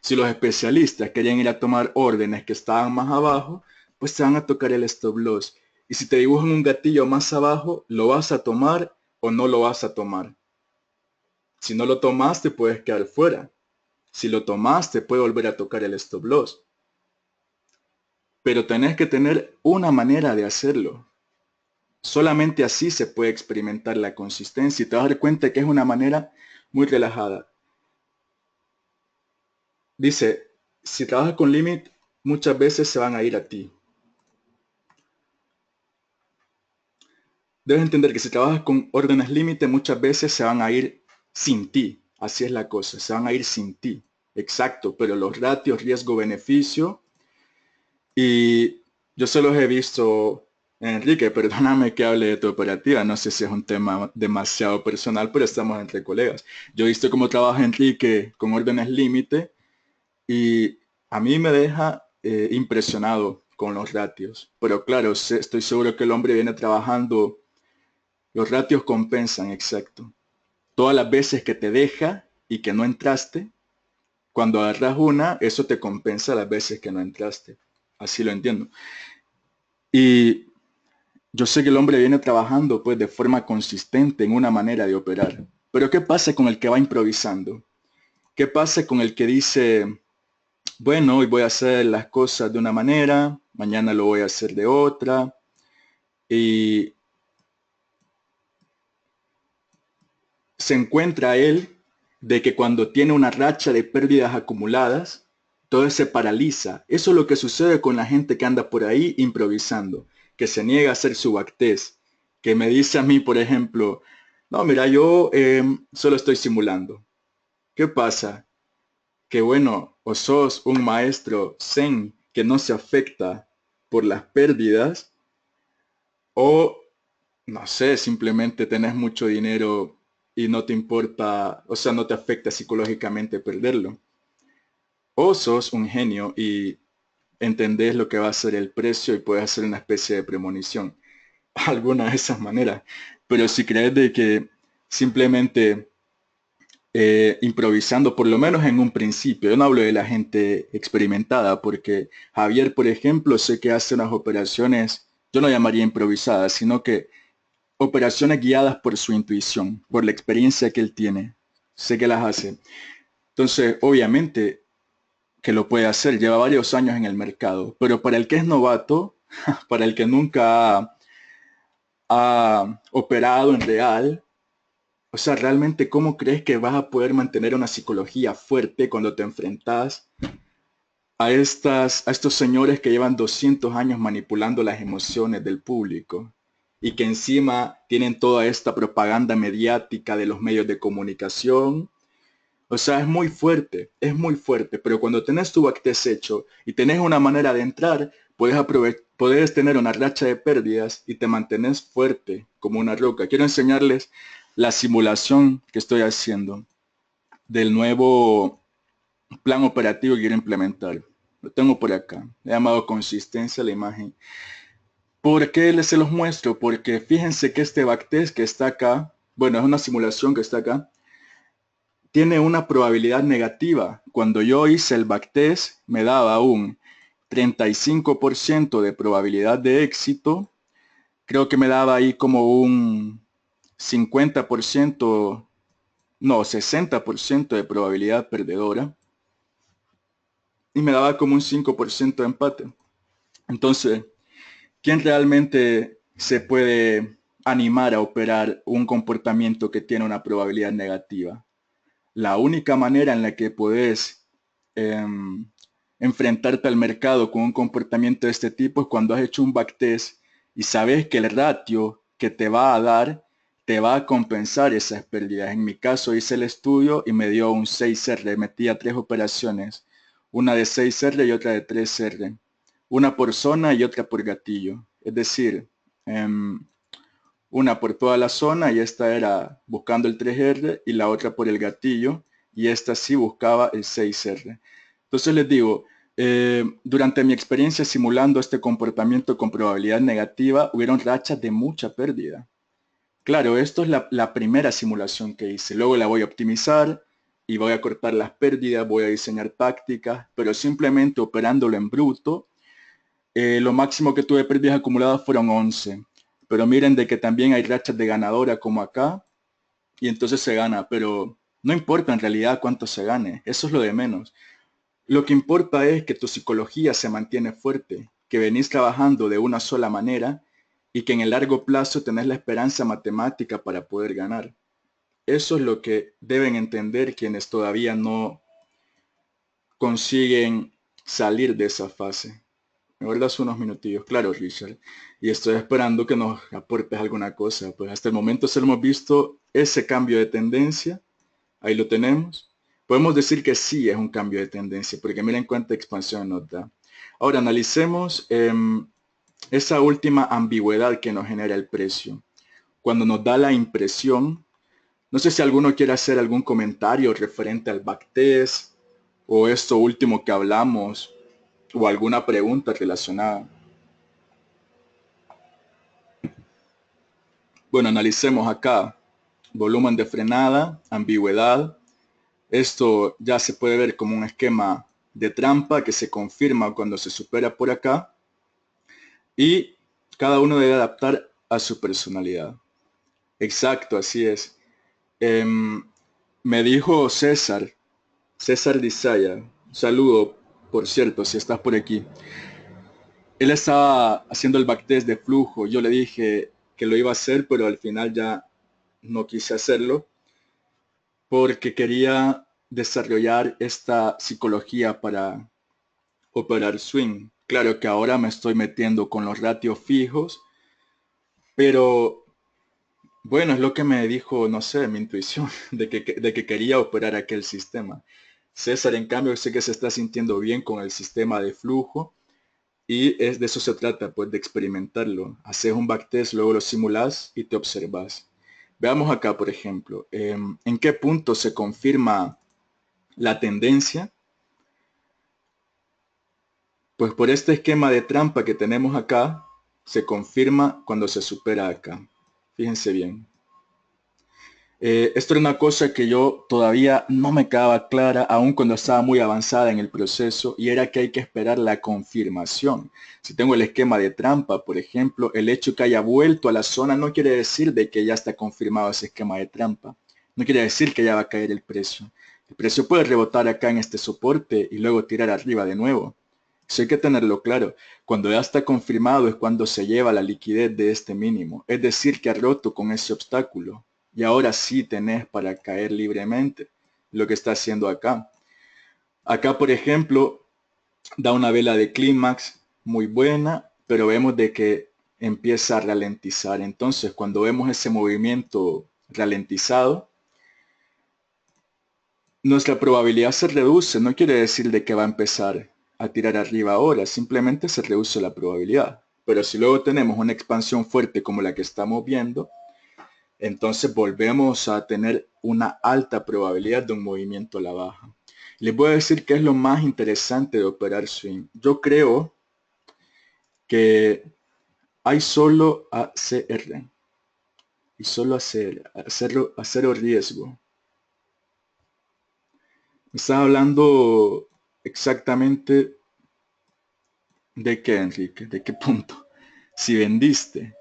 Si los especialistas querían ir a tomar órdenes que estaban más abajo, pues te van a tocar el stop loss. Y si te dibujan un gatillo más abajo, ¿lo vas a tomar o no lo vas a tomar? Si no lo tomas, te puedes quedar fuera. Si lo tomas, te puede volver a tocar el stop loss. Pero tenés que tener una manera de hacerlo. Solamente así se puede experimentar la consistencia y te vas a dar cuenta que es una manera muy relajada. Dice, si trabajas con limit, muchas veces se van a ir a ti. Debes entender que si trabajas con órdenes límite, muchas veces se van a ir sin ti. Así es la cosa, se van a ir sin ti. Exacto, pero los ratios riesgo-beneficio, y yo se los he visto, Enrique, perdóname que hable de tu operativa, no sé si es un tema demasiado personal, pero estamos entre colegas. Yo he visto cómo trabaja Enrique con órdenes límite y a mí me deja impresionado con los ratios. Pero claro, estoy seguro que el hombre viene trabajando. Los ratios compensan, exacto. Todas las veces que te deja y que no entraste, cuando agarras una, eso te compensa las veces que no entraste. Así lo entiendo. Y yo sé que el hombre viene trabajando pues de forma consistente en una manera de operar. Pero ¿qué pasa con el que va improvisando? ¿Qué pasa con el que dice, bueno, hoy voy a hacer las cosas de una manera, mañana lo voy a hacer de otra? Y se encuentra él de que cuando tiene una racha de pérdidas acumuladas, todo se paraliza. Eso es lo que sucede con la gente que anda por ahí improvisando, que se niega a hacer su backtest, que me dice a mí, por ejemplo, no, mira, yo solo estoy simulando. ¿Qué pasa? Que bueno, o sos un maestro zen que no se afecta por las pérdidas, o no sé, simplemente tenés mucho dinero y no te importa, o sea, no te afecta psicológicamente perderlo. O sos un genio y entendés lo que va a ser el precio y puedes hacer una especie de premonición. Alguna de esas maneras. Pero si crees de que simplemente improvisando, por lo menos en un principio, yo no hablo de la gente experimentada, porque Javier, por ejemplo, sé que hace unas operaciones, yo no llamaría improvisadas, sino que operaciones guiadas por su intuición, por la experiencia que él tiene. Sé que las hace. Entonces, obviamente que lo puede hacer, lleva varios años en el mercado, pero para el que es novato, para el que nunca ha operado en real, o sea, realmente, ¿cómo crees que vas a poder mantener una psicología fuerte cuando te enfrentas a estos señores que llevan 200 años manipulando las emociones del público y que encima tienen toda esta propaganda mediática de los medios de comunicación? O sea, es muy fuerte, pero cuando tenés tu backtest hecho y tenés una manera de entrar, puedes tener una racha de pérdidas y te mantenés fuerte como una roca. Quiero enseñarles la simulación que estoy haciendo del nuevo plan operativo que quiero implementar. Lo tengo por acá. He llamado consistencia a la imagen. ¿Por qué les se los muestro? Porque fíjense que este backtest que está acá, bueno, es una simulación que está acá, tiene una probabilidad negativa. Cuando yo hice el backtest me daba un 35% de probabilidad de éxito. Creo que me daba ahí como un 50%, no, 60% de probabilidad perdedora. Y me daba como un 5% de empate. Entonces, ¿quién realmente se puede animar a operar un comportamiento que tiene una probabilidad negativa? La única manera en la que puedes em, enfrentarte al mercado con un comportamiento de este tipo es cuando has hecho un backtest y sabes que el ratio que te va a dar te va a compensar esas pérdidas. En mi caso hice el estudio y me dio un 6R, metía tres operaciones, una de 6R y otra de 3R, una por zona y otra por gatillo. Es decir, una por toda la zona y esta era buscando el 3R y la otra por el gatillo y esta sí buscaba el 6R. Entonces les digo, durante mi experiencia simulando este comportamiento con probabilidad negativa, hubieron rachas de mucha pérdida. Claro, esto es la primera simulación que hice. Luego la voy a optimizar y voy a cortar las pérdidas, voy a diseñar tácticas, pero simplemente operándolo en bruto, lo máximo que tuve pérdidas acumuladas fueron 11. Pero miren de que también hay rachas de ganadora como acá y entonces se gana. Pero no importa en realidad cuánto se gane. Eso es lo de menos. Lo que importa es que tu psicología se mantiene fuerte, que venís trabajando de una sola manera y que en el largo plazo tenés la esperanza matemática para poder ganar. Eso es lo que deben entender quienes todavía no consiguen salir de esa fase. Me guardas unos minutillos, claro, Richard. Y estoy esperando que nos aportes alguna cosa. Pues hasta el momento solo hemos visto ese cambio de tendencia. Ahí lo tenemos. Podemos decir que sí es un cambio de tendencia, porque miren cuánta expansión nos da. Ahora analicemos esa última ambigüedad que nos genera el precio. Cuando nos da la impresión, no sé si alguno quiere hacer algún comentario referente al backtest o esto último que hablamos o alguna pregunta relacionada. Bueno, analicemos acá. Volumen de frenada, ambigüedad. Esto ya se puede ver como un esquema de trampa que se confirma cuando se supera por acá. Y Cada uno debe adaptar a su personalidad. Exacto, así es. Em, Me dijo César Disaya, un saludo, por cierto, si estás por aquí. Él estaba haciendo el backtest de flujo. Yo le dije que lo iba a hacer, pero al final ya no quise hacerlo porque quería desarrollar esta psicología para operar swing. Claro que ahora me estoy metiendo con los ratios fijos, pero bueno, es lo que me dijo, no sé, mi intuición, de que quería operar aquel sistema. César, en cambio, sé que se está sintiendo bien con el sistema de flujo y es de eso se trata, pues de experimentarlo. Haces un backtest, luego lo simulas y te observas. Veamos acá, por ejemplo, en qué punto se confirma la tendencia. Pues por este esquema de trampa que tenemos acá, se confirma cuando se supera acá. Fíjense bien. Esto era una cosa que yo todavía no me quedaba clara, aun cuando estaba muy avanzada en el proceso, y era que hay que esperar la confirmación. Si tengo el esquema de trampa, por ejemplo, el hecho que haya vuelto a la zona no quiere decir de que ya está confirmado ese esquema de trampa. No quiere decir que ya va a caer el precio. El precio puede rebotar acá en este soporte y luego tirar arriba de nuevo. Eso hay que tenerlo claro. Cuando ya está confirmado es cuando se lleva la liquidez de este mínimo. Es decir, que ha roto con ese obstáculo. Y ahora sí tenés para caer libremente. Lo que está haciendo acá. Acá, por ejemplo, da una vela de clímax muy buena, pero vemos de que empieza a ralentizar. Entonces, cuando vemos ese movimiento ralentizado, nuestra probabilidad se reduce. No quiere decir de que va a empezar a tirar arriba ahora, simplemente se reduce la probabilidad. Pero si luego tenemos una expansión fuerte como la que estamos viendo, entonces volvemos a tener una alta probabilidad de un movimiento a la baja. Les voy a decir qué es lo más interesante de operar swing. Yo creo que hay solo ACR y solo a cero riesgo. Me está hablando exactamente de qué, Enrique, de qué punto. Si vendiste.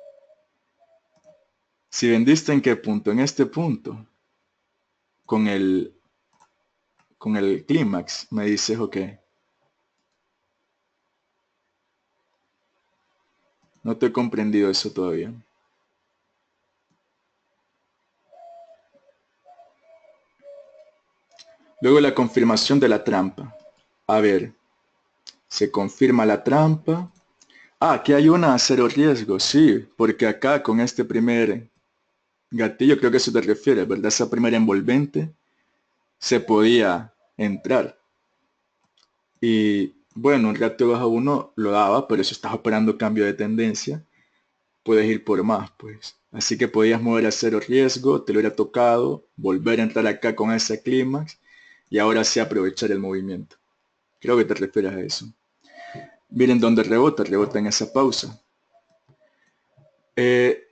Si vendiste en qué punto, en este punto, con el, con el clímax, me dices, ok. No te he comprendido eso todavía. Luego la confirmación de la trampa. A ver, se confirma la trampa. Ah, aquí hay una a cero riesgo, sí, porque acá con este primer gatillo, creo que eso te refieres, ¿verdad? Esa primera envolvente, se podía entrar. Y bueno, un ratio bajo uno lo daba, pero si estás operando cambio de tendencia, puedes ir por más, pues. Así que podías mover a cero riesgo, te lo hubiera tocado, volver a entrar acá con ese clímax y ahora sí aprovechar el movimiento. Creo que te refieres a eso. Miren dónde rebota en esa pausa. Eh,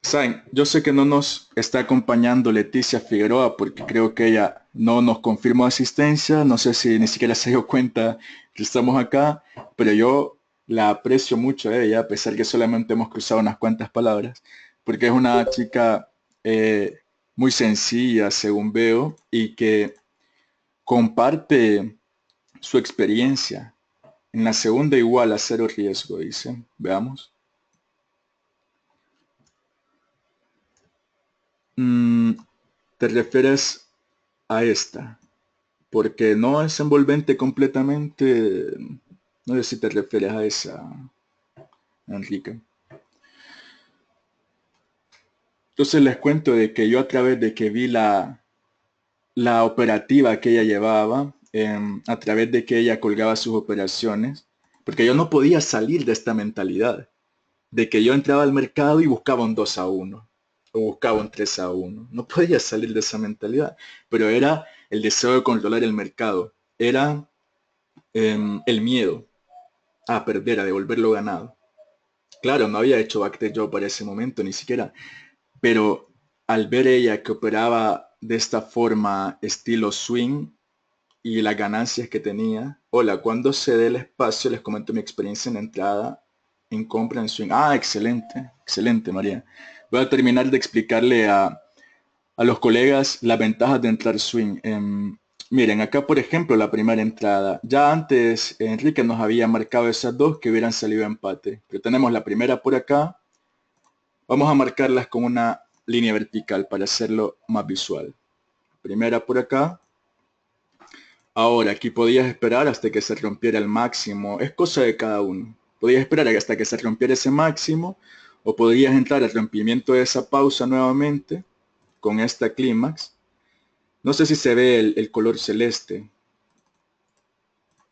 Saben, yo sé que no nos está acompañando Leticia Figueroa porque creo que ella no nos confirmó asistencia, no sé si ni siquiera se dio cuenta que estamos acá, pero yo la aprecio mucho a ella, a pesar que solamente hemos cruzado unas cuantas palabras, porque es una chica muy sencilla, según veo, y que comparte su experiencia. En la segunda igual a cero riesgo, dice. Veamos. Mm, ¿Te refieres a esta? Porque no es envolvente completamente. No sé si te refieres a esa, Enrique. Entonces les cuento de que yo a través de que vi la operativa que ella llevaba, a través de que ella colgaba sus operaciones, porque yo no podía salir de esta mentalidad, de que yo entraba al mercado y buscaba un 2-1 o buscaba un 3-1. No podía salir de esa mentalidad, pero era el deseo de controlar el mercado, era el miedo a perder, a devolverlo ganado. Claro, no había hecho backtest yo para ese momento, ni siquiera, pero al ver ella que operaba de esta forma estilo swing y las ganancias que tenía, hola, cuando se dé el espacio les comento mi experiencia en la entrada, en compra en swing. Ah, excelente, excelente, María. Voy a terminar de explicarle a los colegas las ventajas de entrar swing. Miren, acá por ejemplo la primera entrada. Ya antes Enrique nos había marcado esas dos que hubieran salido empate. Pero tenemos la primera por acá. Vamos a marcarlas con una línea vertical para hacerlo más visual. Primera por acá. Ahora, aquí podías esperar hasta que se rompiera el máximo. Es cosa de cada uno. Podías esperar hasta que se rompiera ese máximo o podrías entrar al rompimiento de esa pausa nuevamente con esta clímax. No sé si se ve el color celeste.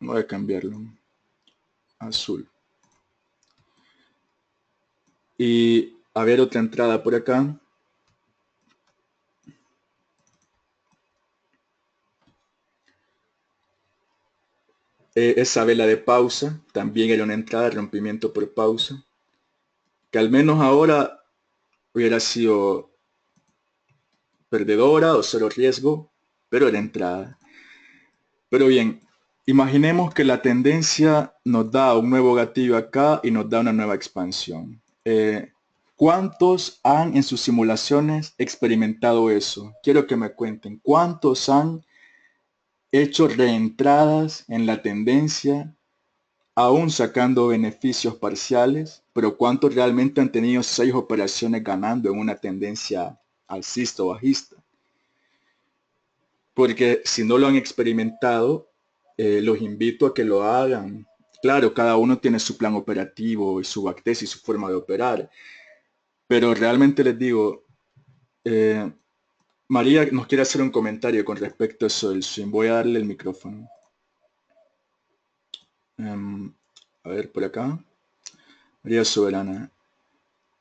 Voy a cambiarlo. Azul. Y a ver otra entrada por acá. Esa vela de pausa también era una entrada de rompimiento por pausa. Que al menos ahora hubiera sido perdedora o cero riesgo, pero era entrada. Pero bien, imaginemos que la tendencia nos da un nuevo gatillo acá y nos da una nueva expansión. ¿Cuántos han en sus simulaciones experimentado eso? Quiero que me cuenten. ¿Cuántos han hecho reentradas en la tendencia, aún sacando beneficios parciales? Pero ¿cuántos realmente han tenido 6 operaciones ganando en una tendencia alcista o bajista? Porque si no lo han experimentado, los invito a que lo hagan. Claro, cada uno tiene su plan operativo y su backtest y su forma de operar. Pero realmente les digo, eh, María nos quiere hacer un comentario con respecto a eso del swing. Voy a darle el micrófono. A ver, por acá. María Soberana.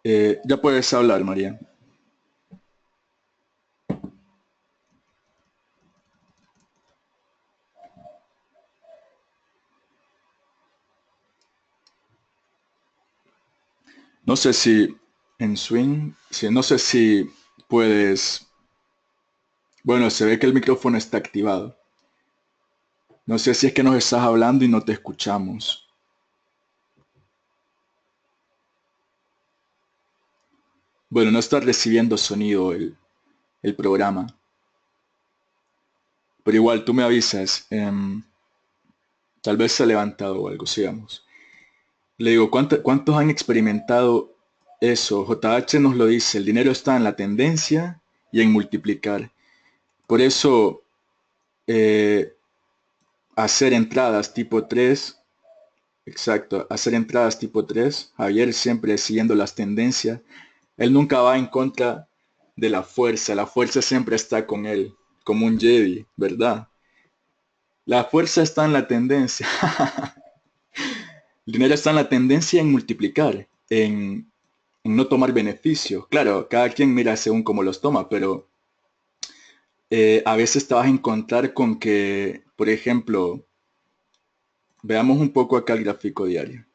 Ya puedes hablar, María. No sé si en swing, no sé si puedes... Bueno, se ve que el micrófono está activado. No sé si es que nos estás hablando y no te escuchamos. Bueno, no está recibiendo sonido el programa. Pero igual, tú me avisas. Tal vez se ha levantado o algo, sigamos. Le digo, ¿cuántos han experimentado eso? JH nos lo dice, el dinero está en la tendencia y en multiplicar. Por eso, hacer entradas tipo 3, exacto, hacer entradas tipo 3, Javier siempre siguiendo las tendencias, él nunca va en contra de la fuerza siempre está con él, como un Jedi, ¿verdad? La fuerza está en la tendencia. El dinero está en la tendencia en multiplicar, en no tomar beneficios. Claro, cada quien mira según cómo los toma, pero a veces te vas a encontrar con que, por ejemplo, veamos un poco acá el gráfico diario.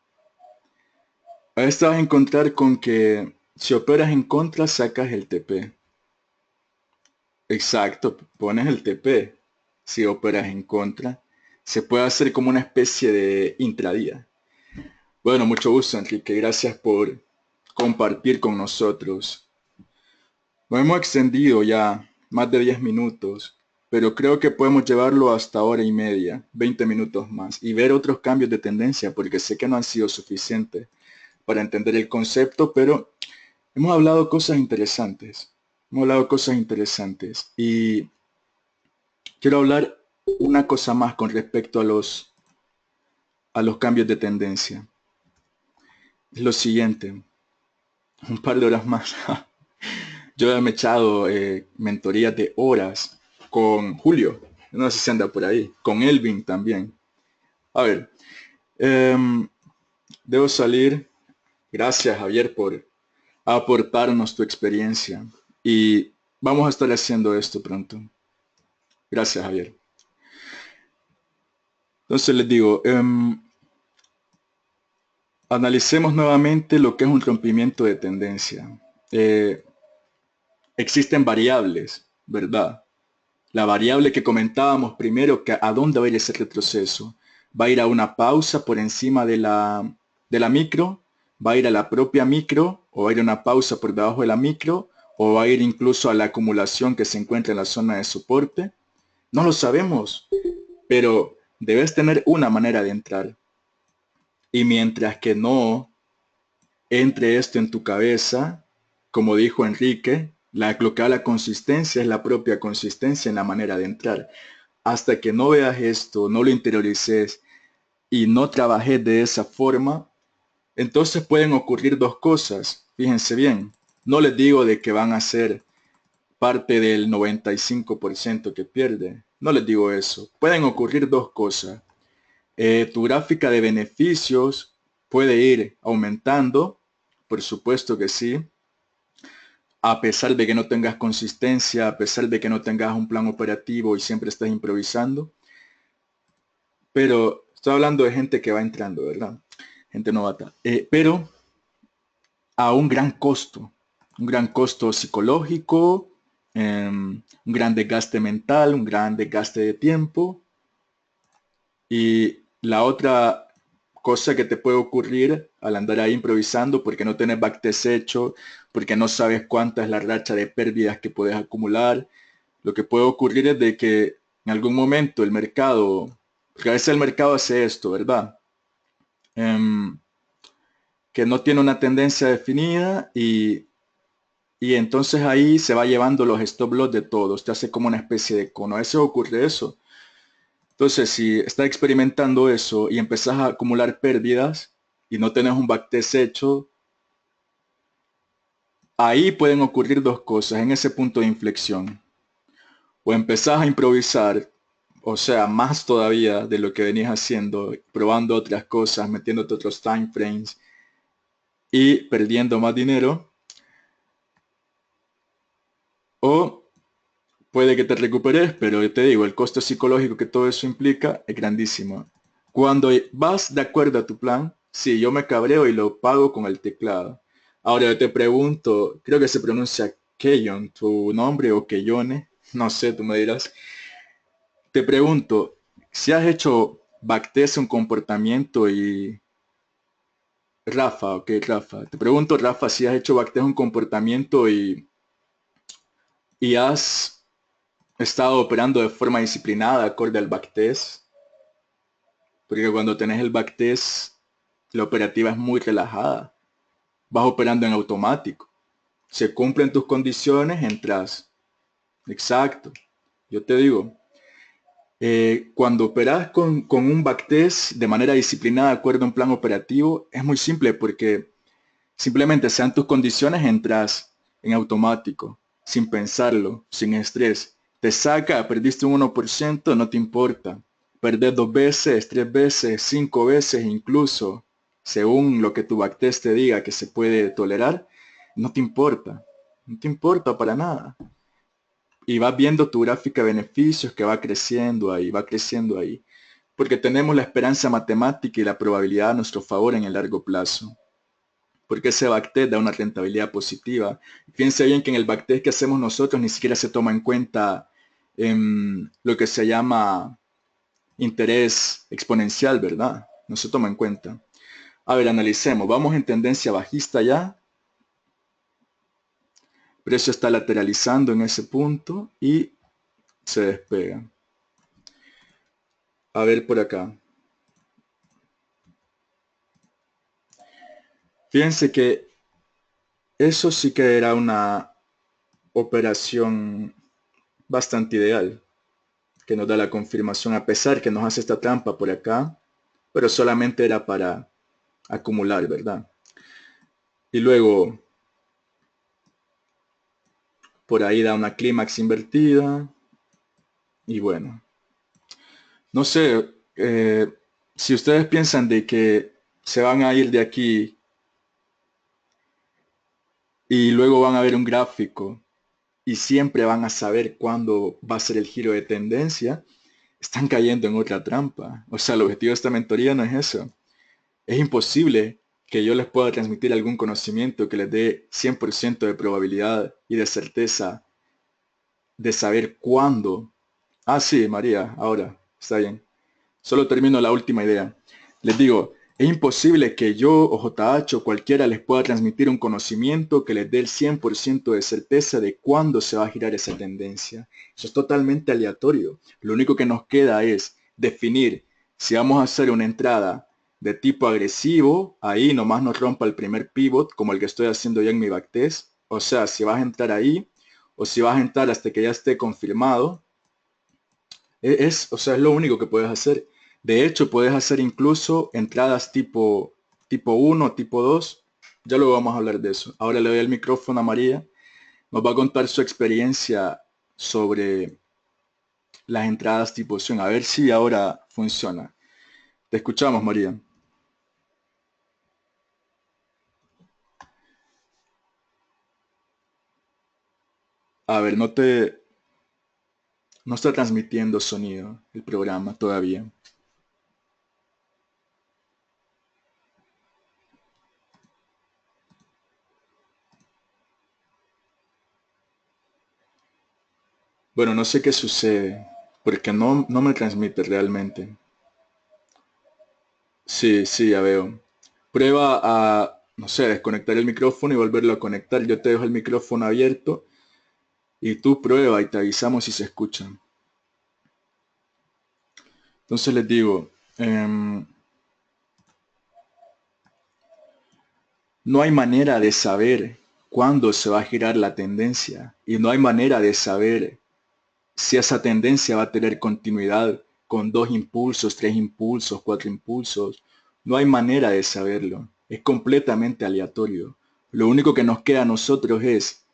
A veces te vas a encontrar con que si operas en contra, sacas el TP. Exacto, pones el TP. Si operas en contra, se puede hacer como una especie de intradía. Bueno, mucho gusto, Enrique. Gracias por compartir con nosotros. Nos hemos extendido ya más de 10 minutos, pero creo que podemos llevarlo hasta hora y media, 20 minutos más, y ver otros cambios de tendencia, porque sé que no han sido suficientes para entender el concepto, pero hemos hablado cosas interesantes. Hemos hablado cosas interesantes. Y quiero hablar una cosa más con respecto a los cambios de tendencia. Es lo siguiente, un par de horas más. Yo he echado mentorías de horas con Julio, no sé si anda por ahí, con Elvin también. A ver, debo salir. Gracias, Javier, por aportarnos tu experiencia. Y vamos a estar haciendo esto pronto. Gracias, Javier. Entonces les digo, analicemos nuevamente lo que es un rompimiento de tendencia. Existen variables, ¿verdad? La variable que comentábamos primero, que a dónde va a ir ese retroceso. Va a ir a una pausa por encima de la micro, va a ir a la propia micro o va a ir a una pausa por debajo de la micro o va a ir incluso a la acumulación que se encuentra en la zona de soporte. No lo sabemos, pero debes tener una manera de entrar. Y mientras que no entre esto en tu cabeza, como dijo Enrique, lo que da la consistencia es la propia consistencia en la manera de entrar. Hasta que no veas esto, no lo interiorices y no trabajes de esa forma, entonces pueden ocurrir dos cosas. Fíjense bien, no les digo de que van a ser parte del 95% que pierde. No les digo eso. Pueden ocurrir dos cosas. Tu gráfica de beneficios puede ir aumentando, por supuesto que sí, a pesar de que no tengas consistencia, a pesar de que no tengas un plan operativo y siempre estás improvisando. Pero estoy hablando de gente que va entrando, ¿verdad? Gente novata. Pero a un gran costo psicológico, un gran desgaste mental, un gran desgaste de tiempo. Y la otra cosa que te puede ocurrir al andar ahí improvisando porque no tienes backtest hecho, porque no sabes cuánta es la racha de pérdidas que puedes acumular, lo que puede ocurrir es de que en algún momento el mercado, porque a veces el mercado hace esto, ¿verdad? Em, que no tiene una tendencia definida y entonces ahí se va llevando los stop loss de todos, te hace como una especie de cono. A veces ocurre eso. Entonces, si estás experimentando eso y empezás a acumular pérdidas y no tenés un backtest hecho, ahí pueden ocurrir dos cosas en ese punto de inflexión. O empezás a improvisar, o sea, más todavía de lo que venías haciendo, probando otras cosas, metiéndote otros time frames y perdiendo más dinero. O puede que te recuperes, pero yo te digo, el costo psicológico que todo eso implica es grandísimo. Cuando vas de acuerdo a tu plan, sí, yo me cabreo y lo pago con el teclado. Ahora yo te pregunto, creo que se pronuncia Keyon, tu nombre o Keyone, no sé, tú me dirás. Te pregunto, si has hecho backtest un comportamiento y Rafa, ok, Rafa. Te pregunto, Rafa, si has hecho backtest un comportamiento y has estado operando de forma disciplinada acorde al backtest, porque cuando tenés el backtest, la operativa es muy relajada. Vas operando en automático. Se cumplen tus condiciones, entras. Exacto. Yo te digo, cuando operas con un backtest de manera disciplinada, de acuerdo a un plan operativo, es muy simple porque simplemente sean tus condiciones, entras en automático, sin pensarlo, sin estrés. Te saca, perdiste un 1%, no te importa. Perder 2 veces, 3 veces, 5 veces incluso, según lo que tu backtest te diga que se puede tolerar, no te importa. No te importa para nada. Y vas viendo tu gráfica de beneficios que va creciendo ahí, va creciendo ahí. Porque tenemos la esperanza matemática y la probabilidad a nuestro favor en el largo plazo porque ese backtest da una rentabilidad positiva. Fíjense bien que en el backtest que hacemos nosotros ni siquiera se toma en cuenta lo que se llama interés exponencial, ¿verdad? No se toma en cuenta. A ver, analicemos. Vamos en tendencia bajista ya. Precio está lateralizando en ese punto y se despega. A ver por acá. Fíjense que eso sí que era una operación bastante ideal, que nos da la confirmación a pesar que nos hace esta trampa por acá, pero solamente era para acumular, ¿verdad? Y luego por ahí da una clímax invertida y bueno, no sé, si ustedes piensan de que se van a ir de aquí y luego van a ver un gráfico y siempre van a saber cuándo va a ser el giro de tendencia, están cayendo en otra trampa. O sea, el objetivo de esta mentoría no es eso. Es imposible que yo les pueda transmitir algún conocimiento que les dé 100% de probabilidad y de certeza de saber cuándo. Ah, sí, María, ahora, está bien. Solo termino la última idea. Les digo, Es imposible que yo o JH o cualquiera les pueda transmitir un conocimiento que les dé el 100% de certeza de cuándo se va a girar esa tendencia. Eso es totalmente aleatorio. Lo único que nos queda es definir si vamos a hacer una entrada de tipo agresivo, ahí nomás nos rompa el primer pivot, como el que estoy haciendo ya en mi backtest. O sea, si vas a entrar ahí o si vas a entrar hasta que ya esté confirmado. O sea, es lo único que puedes hacer. De hecho, puedes hacer incluso entradas tipo 1, tipo 2. Ya luego vamos a hablar de eso. Ahora le doy el micrófono a María. Nos va a contar su experiencia sobre las entradas tipo opción. A ver si ahora funciona. Te escuchamos, María. A ver, no está transmitiendo sonido el programa todavía. Bueno, no sé qué sucede, porque no me transmite realmente. Sí, sí, ya veo. Prueba a, no sé, desconectar el micrófono y volverlo a conectar. Yo te dejo el micrófono abierto y tú prueba y te avisamos si se escucha. Entonces les digo, no hay manera de saber cuándo se va a girar la tendencia y no hay manera de saber si esa tendencia va a tener continuidad con 2 impulsos, 3 impulsos, 4 impulsos. No hay manera de saberlo. Es completamente aleatorio. Lo único que nos queda a nosotros es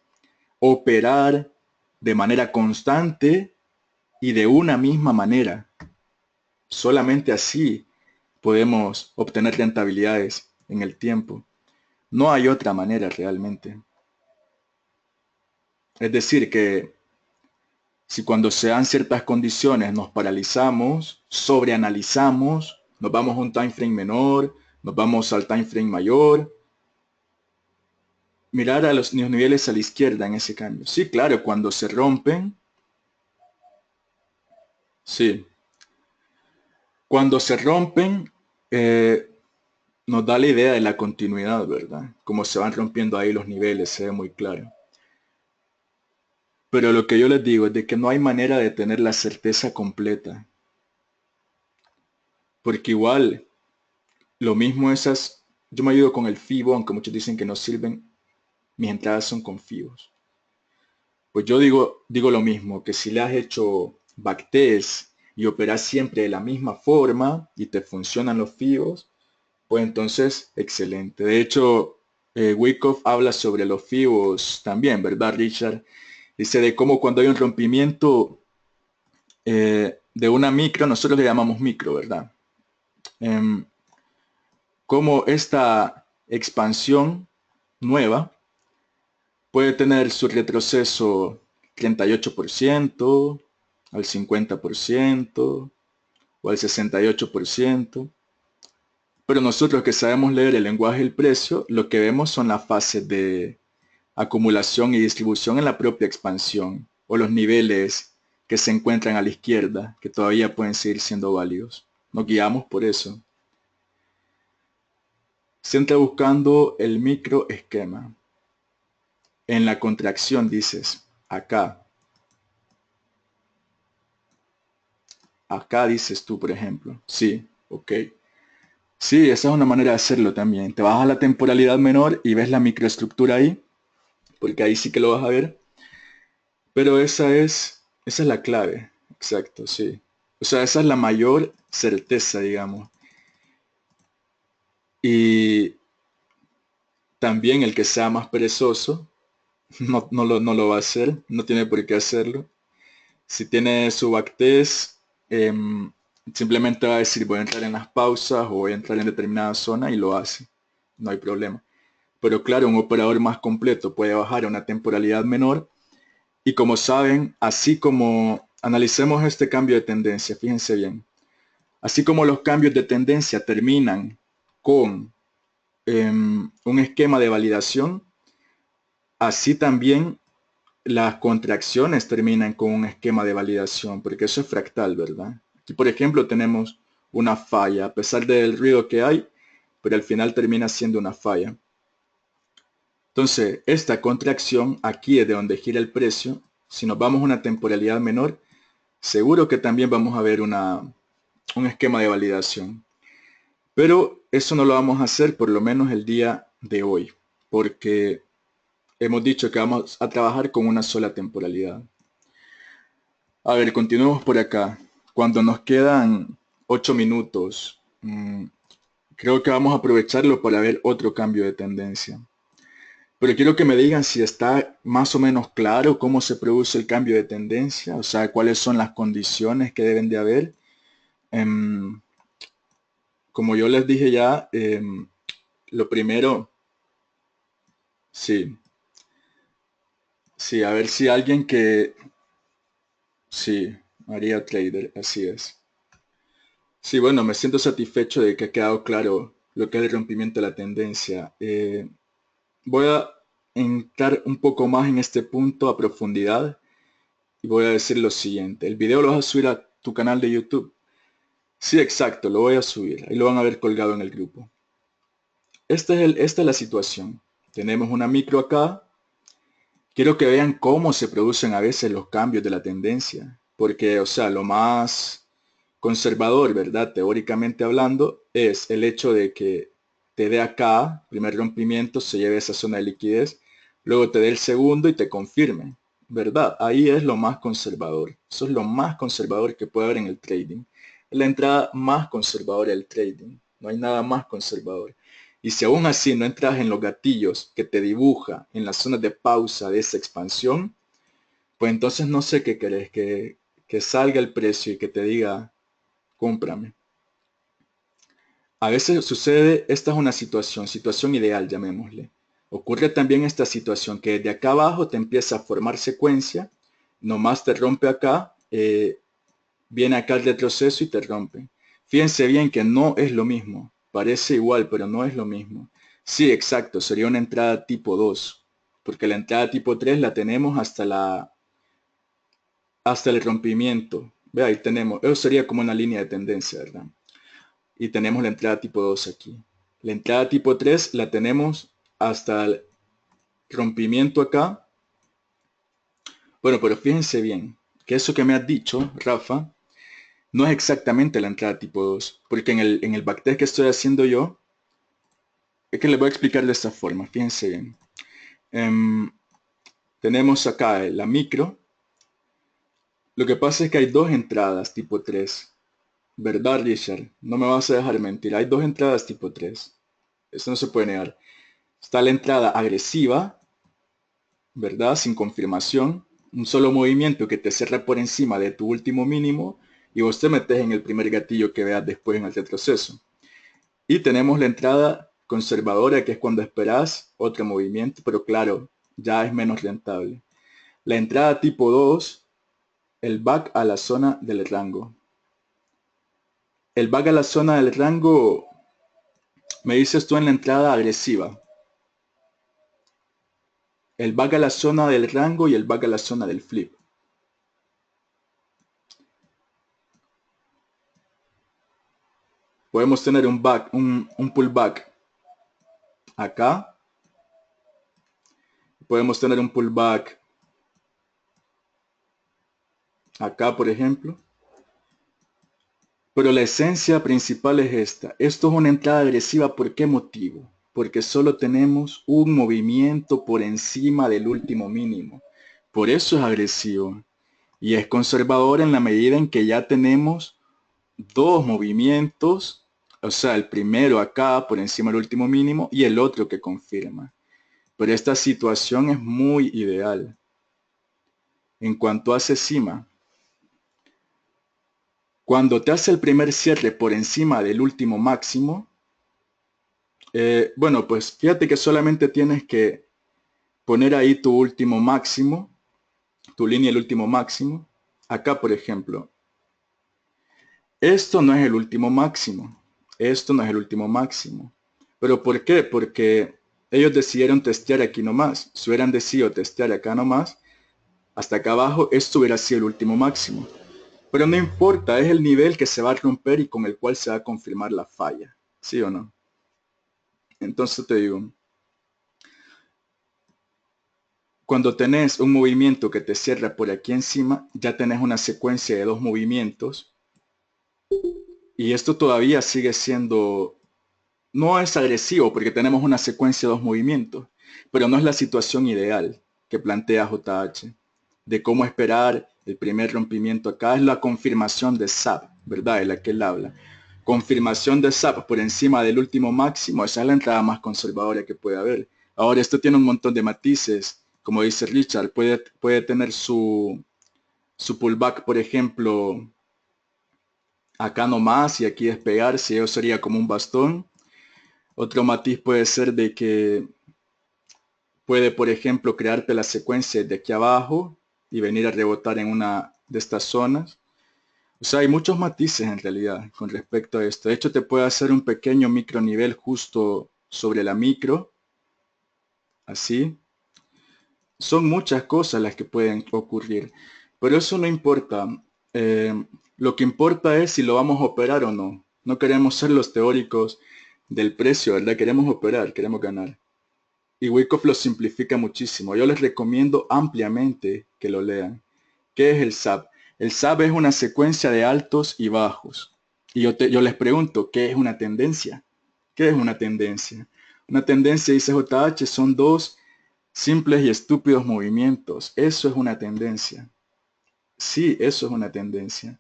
operar de manera constante y de una misma manera. Solamente así podemos obtener rentabilidades en el tiempo. No hay otra manera realmente. Es decir, que si cuando se dan ciertas condiciones nos paralizamos, sobreanalizamos, nos vamos a un time frame menor, nos vamos al time frame mayor, mirar a los niveles a la izquierda en ese cambio. Sí, claro, cuando se rompen, sí, cuando se rompen, nos da la idea de la continuidad, ¿verdad? Como se van rompiendo ahí los niveles, se ve muy claro. Pero lo que yo les digo es de que no hay manera de tener la certeza completa. Porque igual, lo mismo yo me ayudo con el FIBO, aunque muchos dicen que no sirven, mis entradas son con FIBOs. Pues yo digo lo mismo, que si le has hecho backtest y operas siempre de la misma forma y te funcionan los FIBOs, pues entonces, excelente. De hecho, Wyckoff habla sobre los FIBOs también, ¿verdad, Richard? Dice de cómo cuando hay un rompimiento de una micro, nosotros le llamamos micro, ¿verdad? Cómo esta expansión nueva puede tener su retroceso 38%, al 50% o al 68%. Pero nosotros que sabemos leer el lenguaje del precio, lo que vemos son las fases de acumulación y distribución en la propia expansión, o los niveles que se encuentran a la izquierda, que todavía pueden seguir siendo válidos. Nos guiamos por eso. Siempre buscando el microesquema. En la contracción dices, acá. Acá dices tú, por ejemplo. Sí, ok. Sí, esa es una manera de hacerlo también. Te vas a la temporalidad menor y ves la microestructura ahí, porque ahí sí que lo vas a ver. Pero esa es la clave, exacto, sí. O sea, esa es la mayor certeza, digamos. Y también el que sea más perezoso no lo va a hacer, no tiene por qué hacerlo. Si tiene su backtest, simplemente va a decir voy a entrar en las pausas o voy a entrar en determinada zona y lo hace. No hay problema. Pero claro, un operador más completo puede bajar a una temporalidad menor. Y como saben, así como analicemos este cambio de tendencia, fíjense bien, así como los cambios de tendencia terminan con un esquema de validación, así también las contracciones terminan con un esquema de validación, porque eso es fractal, ¿verdad? Aquí, por ejemplo, tenemos una falla, a pesar del ruido que hay, pero al final termina siendo una falla. Entonces, esta contracción aquí es de donde gira el precio. Si nos vamos a una temporalidad menor, seguro que también vamos a ver un esquema de validación. Pero eso no lo vamos a hacer por lo menos el día de hoy, porque hemos dicho que vamos a trabajar con una sola temporalidad. A ver, continuemos por acá. Cuando nos quedan 8 minutos, creo que vamos a aprovecharlo para ver otro cambio de tendencia. Pero quiero que me digan si está más o menos claro cómo se produce el cambio de tendencia, o sea, cuáles son las condiciones que deben de haber. Como yo les dije ya, lo primero, sí, sí, a ver si alguien que, sí, María Trader, así es. Sí, bueno, me siento satisfecho de que ha quedado claro lo que es el rompimiento de la tendencia. Voy a entrar un poco más en este punto a profundidad y voy a decir lo siguiente. ¿El video lo vas a subir a tu canal de YouTube? Sí, exacto, lo voy a subir. Ahí lo van a ver colgado en el grupo. Esta es la situación. Tenemos una micro acá. Quiero que vean cómo se producen a veces los cambios de la tendencia. Porque, o sea, lo más conservador, ¿verdad? Teóricamente hablando, es el hecho de que te dé acá, primer rompimiento, se lleve esa zona de liquidez, luego te dé el segundo y te confirme, ¿verdad? Ahí es lo más conservador. Eso es lo más conservador que puede haber en el trading. Es la entrada más conservadora del trading. No hay nada más conservador. Y si aún así no entras en los gatillos que te dibuja en las zonas de pausa de esa expansión, pues entonces no sé qué querés, que salga el precio y que te diga, cómprame. A veces sucede, esta es una situación ideal, llamémosle. Ocurre también esta situación que de acá abajo te empieza a formar secuencia, nomás te rompe acá, viene acá el retroceso y te rompe. Fíjense bien que no es lo mismo, parece igual, pero no es lo mismo. Sí, exacto, sería una entrada tipo 2, porque la entrada tipo 3 la tenemos hasta el rompimiento. Ve, ahí tenemos, eso sería como una línea de tendencia, ¿verdad? Y tenemos la entrada tipo 2 aquí. La entrada tipo 3 la tenemos hasta el rompimiento acá. Bueno, pero fíjense bien que eso que me has dicho, Rafa, no es exactamente la entrada tipo 2, porque en el backtest que estoy haciendo yo, es que les voy a explicar de esta forma, fíjense bien. Tenemos acá la micro. Lo que pasa es que hay dos entradas tipo 3, ¿verdad, Richard? No me vas a dejar mentir, hay dos entradas tipo 3. Eso no se puede negar. Está la entrada agresiva, ¿verdad? Sin confirmación. Un solo movimiento que te cierra por encima de tu último mínimo y vos te metes en el primer gatillo que veas después en el retroceso. Y tenemos la entrada conservadora, que es cuando esperás otro movimiento, pero claro, ya es menos rentable. La entrada tipo 2, el back a la zona del rango. El back a la zona del rango, me dices tú en la entrada agresiva. El back a la zona del rango y el back a la zona del flip. Podemos tener un pullback acá. Podemos tener un pullback acá, por ejemplo. Pero la esencia principal es esta. Esto es una entrada agresiva. ¿Por qué motivo? Porque solo tenemos un movimiento por encima del último mínimo. Por eso es agresivo. Y es conservador en la medida en que ya tenemos dos movimientos. O sea, el primero acá por encima del último mínimo y el otro que confirma. Pero esta situación es muy ideal. En cuanto hace cima, cuando te hace el primer cierre por encima del último máximo, bueno, pues fíjate que solamente tienes que poner ahí tu último máximo, tu línea del último máximo. Acá, por ejemplo, esto no es el último máximo. Esto no es el último máximo. ¿Pero por qué? Porque ellos decidieron testear aquí nomás. Si hubieran decidido testear acá nomás, hasta acá abajo, esto hubiera sido el último máximo. Pero no importa, es el nivel que se va a romper y con el cual se va a confirmar la falla. ¿Sí o no? Entonces te digo, cuando tenés un movimiento que te cierra por aquí encima, ya tenés una secuencia de dos movimientos y esto todavía sigue siendo, no es agresivo porque tenemos una secuencia de dos movimientos, pero no es la situación ideal que plantea JH de cómo esperar el primer rompimiento. Acá es la confirmación de SAP, ¿verdad? De la que él habla. Confirmación de SAP por encima del último máximo, esa es la entrada más conservadora que puede haber. Ahora, esto tiene un montón de matices. Como dice Richard, puede tener su pullback, por ejemplo, acá nomás y aquí despegarse, eso sería como un bastón. Otro matiz puede ser de que puede, por ejemplo, crearte la secuencia de aquí abajo y venir a rebotar en una de estas zonas. O sea, hay muchos matices en realidad con respecto a esto. De hecho, te puede hacer un pequeño micronivel justo sobre la micro, así. Son muchas cosas las que pueden ocurrir, pero eso no importa. Eh, lo que importa es si lo vamos a operar o no. No queremos ser los teóricos del precio, ¿verdad? Queremos operar, queremos ganar. Y Wyckoff lo simplifica muchísimo. Yo les recomiendo ampliamente que lo lean. ¿Qué es el SAP? El SAP es una secuencia de altos y bajos. Y yo les pregunto, ¿qué es una tendencia? ¿Qué es una tendencia? Una tendencia, dice JH, son dos simples y estúpidos movimientos. Eso es una tendencia. Sí, eso es una tendencia.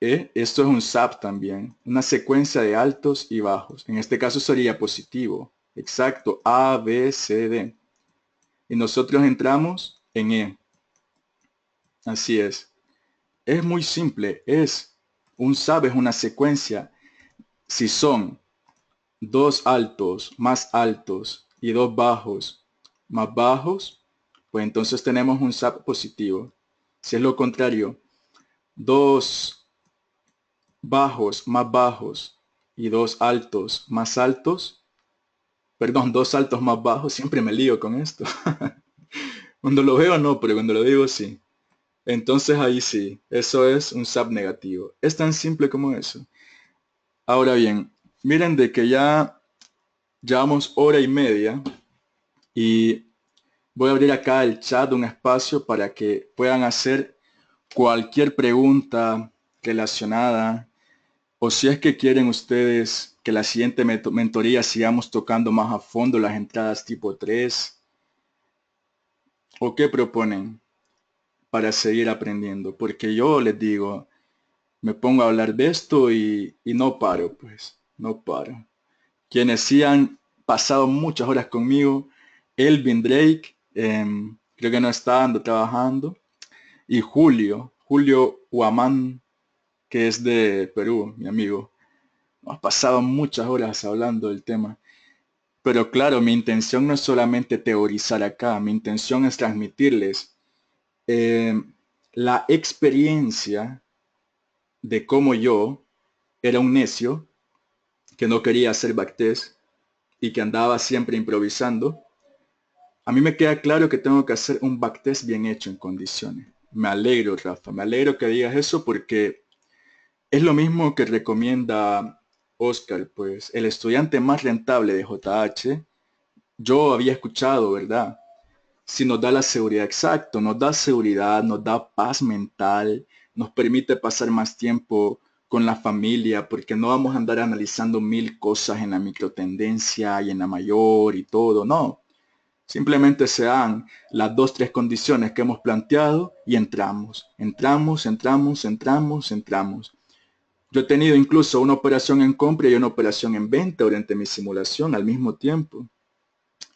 Esto es un SAP también, una secuencia de altos y bajos. En este caso sería positivo. Exacto, A, B, C, D. Y nosotros entramos en E. Así es. Es muy simple. Un SAP es una secuencia. Si son dos altos más altos y dos bajos más bajos, pues entonces tenemos un SAP positivo. Si es lo contrario, dos bajos más bajos y dos altos más altos, perdón, dos altos más bajos, siempre me lío con esto. Cuando lo veo no, pero cuando lo digo sí. Entonces ahí sí, eso es un SAP negativo. Es tan simple como eso. Ahora bien, miren de que ya llevamos hora y media y voy a abrir acá el chat, un espacio para que puedan hacer cualquier pregunta relacionada o si es que quieren ustedes que la siguiente mentoría sigamos tocando más a fondo las entradas tipo 3 o qué proponen para seguir aprendiendo. Porque yo les digo, me pongo a hablar de esto y no paro, pues, no paro. Quienes sí han pasado muchas horas conmigo, Elvin Drake, creo que no está, ando trabajando, y Julio Huamán, que es de Perú, mi amigo. Hemos pasado muchas horas hablando del tema. Pero claro, mi intención no es solamente teorizar acá, mi intención es transmitirles eh, la experiencia de cómo yo era un necio que no quería hacer backtest y que andaba siempre improvisando. A mí me queda claro que tengo que hacer un backtest bien hecho en condiciones. Me alegro, Rafa, me alegro que digas eso porque es lo mismo que recomienda Oscar, pues el estudiante más rentable de JH, yo había escuchado, ¿verdad? Si nos da la seguridad, exacto, nos da seguridad, nos da paz mental, nos permite pasar más tiempo con la familia, porque no vamos a andar analizando mil cosas en la microtendencia y en la mayor y todo, no. Simplemente se dan las dos, tres condiciones que hemos planteado y entramos, entramos, entramos, entramos, entramos. Yo he tenido incluso una operación en compra y una operación en venta durante mi simulación al mismo tiempo.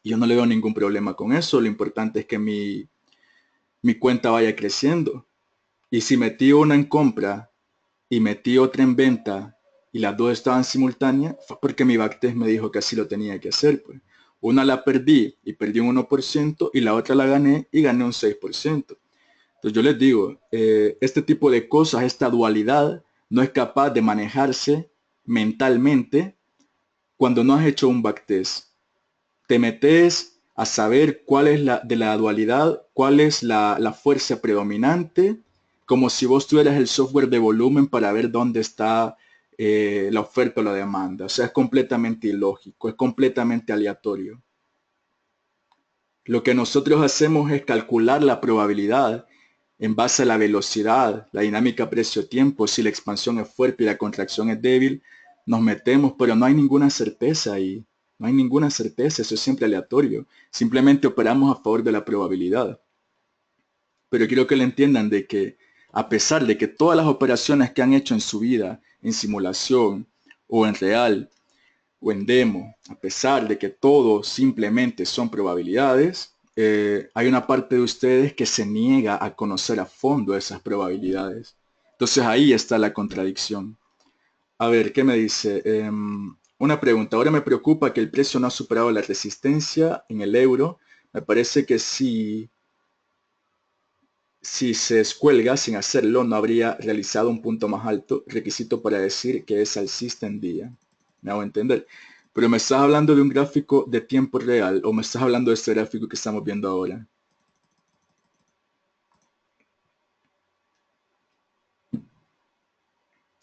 Y yo no le veo ningún problema con eso. Lo importante es que mi cuenta vaya creciendo. Y si metí una en compra y metí otra en venta y las dos estaban simultáneas, fue porque mi backtest me dijo que así lo tenía que hacer. Pues. Una la perdí y perdí un 1% y la otra la gané y gané un 6%. Entonces yo les digo, este tipo de cosas, esta dualidad, no es capaz de manejarse mentalmente cuando no has hecho un backtest. Te metes a saber cuál es de la dualidad, cuál es la fuerza predominante, como si vos tuvieras el software de volumen para ver dónde está la oferta o la demanda. O sea, es completamente ilógico, es completamente aleatorio. Lo que nosotros hacemos es calcular la probabilidad en base a la velocidad, la dinámica precio-tiempo. Si la expansión es fuerte y la contracción es débil, nos metemos, pero no hay ninguna certeza ahí. No hay ninguna certeza, eso es siempre aleatorio. Simplemente operamos a favor de la probabilidad. Pero quiero que le entiendan de que a pesar de que todas las operaciones que han hecho en su vida, en simulación o en real o en demo, a pesar de que todo simplemente son probabilidades, hay una parte de ustedes que se niega a conocer a fondo esas probabilidades. Entonces ahí está la contradicción. A ver, ¿qué me dice? Una pregunta. Ahora me preocupa que el precio no ha superado la resistencia en el euro. Me parece que si se escuelga sin hacerlo, no habría realizado un punto más alto, requisito para decir que es alcista en día. Me hago entender. Pero me estás hablando de un gráfico de tiempo real o me estás hablando de este gráfico que estamos viendo ahora.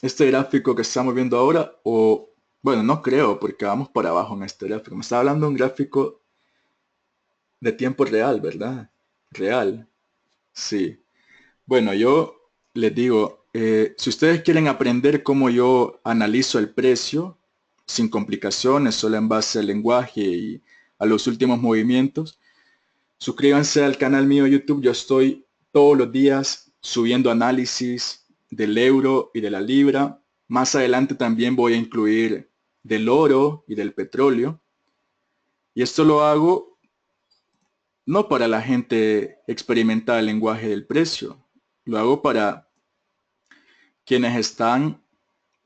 Este gráfico que estamos viendo ahora o, bueno, no creo porque vamos para abajo en este gráfico. Me está hablando de un gráfico de tiempo real, ¿verdad? Real. Sí. Bueno, yo les digo, si ustedes quieren aprender cómo yo analizo el precio, sin complicaciones, solo en base al lenguaje y a los últimos movimientos, suscríbanse al canal mío de YouTube. Yo estoy todos los días subiendo análisis del euro y de la libra. Más adelante también voy a incluir del oro y del petróleo. Y esto lo hago no para la gente experimentada el lenguaje del precio. Lo hago para quienes están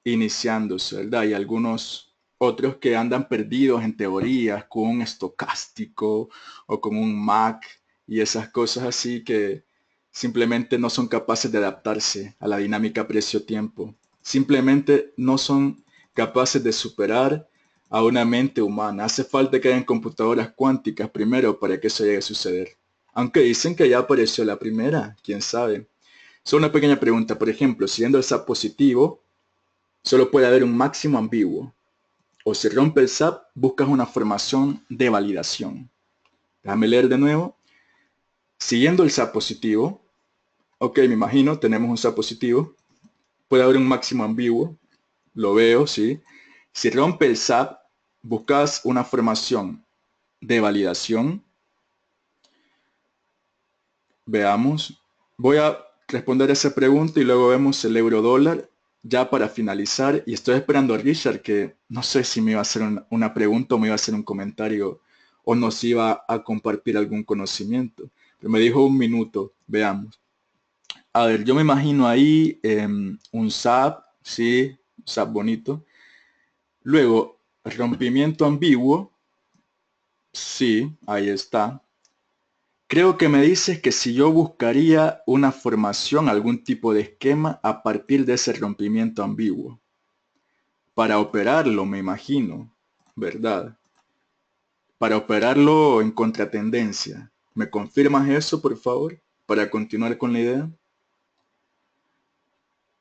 iniciándose, ¿verdad? Y algunos otros que andan perdidos en teorías con un estocástico o con un Mac y esas cosas así que simplemente no son capaces de adaptarse a la dinámica precio-tiempo. Simplemente no son capaces de superar a una mente humana. Hace falta que hayan computadoras cuánticas primero para que eso llegue a suceder. Aunque dicen que ya apareció la primera, quién sabe. Solo una pequeña pregunta, por ejemplo, siguiendo el SAP positivo, solo puede haber un máximo ambiguo. O si rompe el SAP, buscas una formación de validación. Déjame leer de nuevo. Siguiendo el SAP positivo, ok, me imagino, tenemos un SAP positivo, puede haber un máximo ambiguo, lo veo, sí. Si rompe el SAP, buscas una formación de validación. Veamos. Voy a responder esa pregunta y luego vemos el euro dólar ya para finalizar. Y estoy esperando a Richard que no sé si me iba a hacer una pregunta o me iba a hacer un comentario o nos iba a compartir algún conocimiento. Pero me dijo un minuto. Veamos. A ver, yo me imagino ahí un SAP, sí, un SAP bonito. Luego, rompimiento ambiguo. Sí, ahí está. Creo que me dices que si yo buscaría una formación, algún tipo de esquema a partir de ese rompimiento ambiguo. Para operarlo, me imagino, ¿verdad? Para operarlo en contratendencia. ¿Me confirmas eso, por favor? Para continuar con la idea.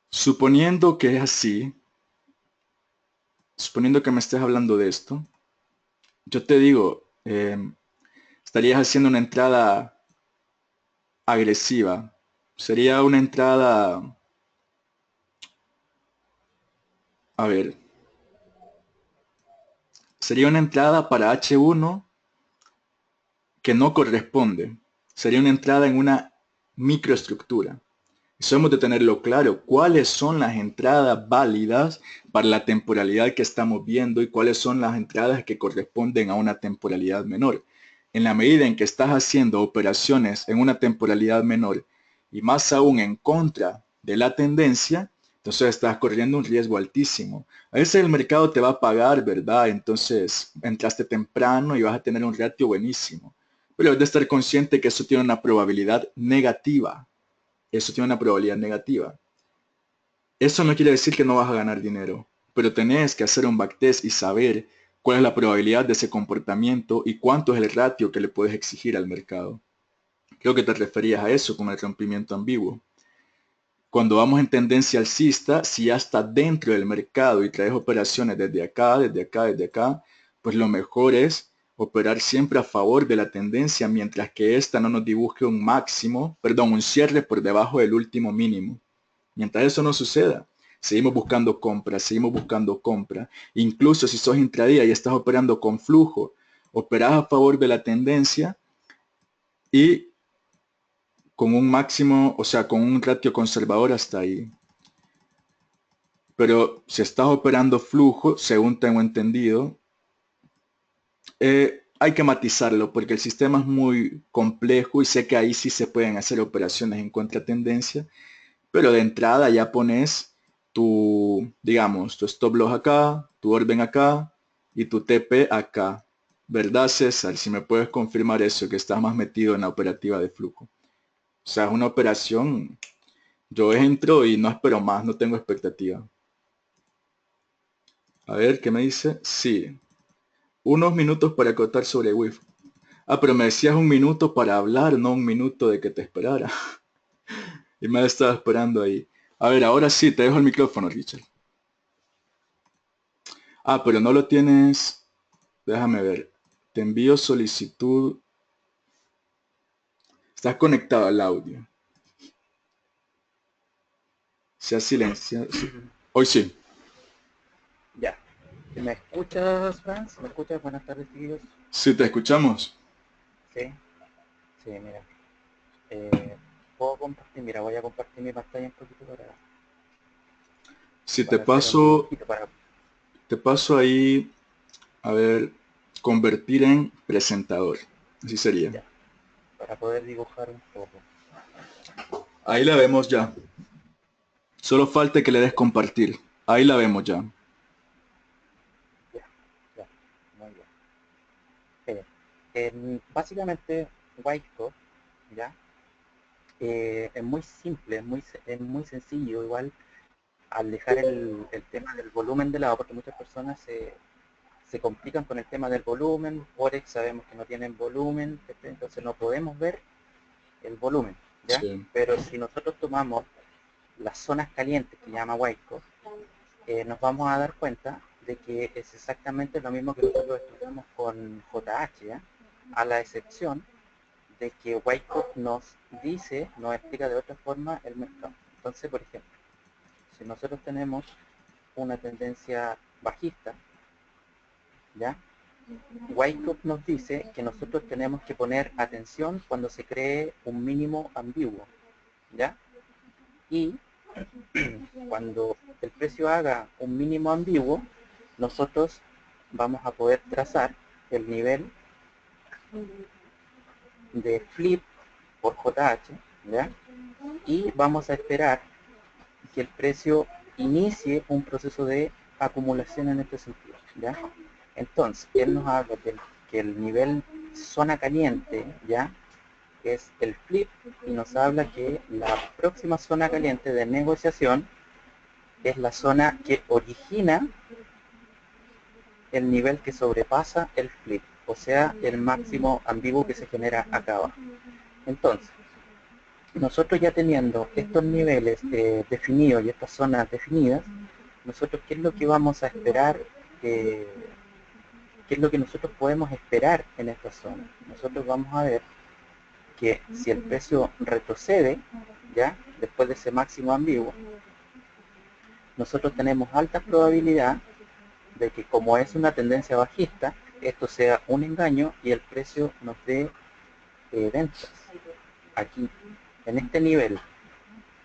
Suponiendo que es así, suponiendo que me estés hablando de esto, yo te digo, estarías haciendo una entrada agresiva. Sería una entrada, a ver, sería una entrada para H1 que no corresponde. Sería una entrada en una microestructura. Eso hemos de tenerlo claro. ¿Cuáles son las entradas válidas para la temporalidad que estamos viendo y cuáles son las entradas que corresponden a una temporalidad menor? En la medida en que estás haciendo operaciones en una temporalidad menor y más aún en contra de la tendencia, entonces estás corriendo un riesgo altísimo. A veces el mercado te va a pagar, ¿verdad? Entonces entraste temprano y vas a tener un ratio buenísimo. Pero debes de estar consciente que eso tiene una probabilidad negativa. Eso tiene una probabilidad negativa. Eso no quiere decir que no vas a ganar dinero, pero tenés que hacer un backtest y saber cuál es la probabilidad de ese comportamiento y cuánto es el ratio que le puedes exigir al mercado. Creo que te referías a eso con el rompimiento ambiguo. Cuando vamos en tendencia alcista, si ya está dentro del mercado y traes operaciones desde acá, desde acá, desde acá, pues lo mejor es operar siempre a favor de la tendencia mientras que esta no nos dibuje un máximo, perdón, un cierre por debajo del último mínimo. Mientras eso no suceda, seguimos buscando compra, seguimos buscando compra. Incluso si sos intradía y estás operando con flujo, operás a favor de la tendencia y con un máximo, o sea, con un ratio conservador hasta ahí. Pero si estás operando flujo, según tengo entendido, hay que matizarlo porque el sistema es muy complejo y sé que ahí sí se pueden hacer operaciones en contratendencia, pero de entrada ya pones tu, digamos, tu stop loss acá, tu orden acá y tu TP acá. ¿Verdad, César? Si me puedes confirmar eso, que estás más metido en la operativa de flujo. O sea, es una operación, yo entro y no espero más, no tengo expectativa. A ver, ¿qué me dice? Sí. Unos minutos para acotar sobre Wi-Fi. Ah, pero me decías un minuto para hablar, no un minuto de que te esperara. Y me estaba esperando ahí. A ver, ahora sí, te dejo el micrófono, Richard. Ah, pero no lo tienes. Déjame ver. Te envío solicitud. Estás conectado al audio. Se ha silenciado. Hoy sí. Ya. ¿Me escuchas, Franz? ¿Me escuchas? Buenas tardes, tíos. Sí, te escuchamos. Sí. Sí, mira. Puedo compartir, mira, voy a compartir mi pantalla un poquito Si para hacer un dibujito, te paso ahí, a ver, convertir en presentador. Así sería. ya, para poder dibujar un poco. Ahí la vemos ya. Solo falta que le des compartir. Ahí la vemos ya. Ya, ya, muy bien. Básicamente, Wyckoff, ¿ya? Es muy simple, es muy sencillo, igual al dejar el tema del volumen de lado, porque muchas personas se complican con el tema del volumen. Forex sabemos que no tienen volumen, entonces no podemos ver el volumen, ¿ya? Sí. Pero si nosotros tomamos las zonas calientes que llama Wyckoff, nos vamos a dar cuenta de que es exactamente lo mismo que nosotros estudiamos con JH, ¿ya? A la excepción de que Wyckoff nos dice, nos explica de otra forma el mercado. Entonces, por ejemplo, si nosotros tenemos una tendencia bajista, ¿ya? Wyckoff nos dice que nosotros tenemos que poner atención cuando se cree un mínimo ambiguo, ¿ya? Y cuando el precio haga un mínimo ambiguo, nosotros vamos a poder trazar el nivel de flip por JH, ¿ya? Y vamos a esperar que el precio inicie un proceso de acumulación en este sentido, ¿ya? Entonces, él nos habla que el nivel zona caliente, ¿ya? Es el flip, y nos habla que la próxima zona caliente de negociación es la zona que origina el nivel que sobrepasa el flip, o sea, el máximo ambiguo que se genera acá abajo. Entonces, nosotros ya teniendo estos niveles definidos y estas zonas definidas, nosotros qué es lo que vamos a esperar, qué es lo que nosotros podemos esperar en esta zona. Nosotros vamos a ver que si el precio retrocede, ya después de ese máximo ambiguo, nosotros tenemos alta probabilidad de que, como es una tendencia bajista, esto sea un engaño y el precio nos dé ventas aquí en este nivel,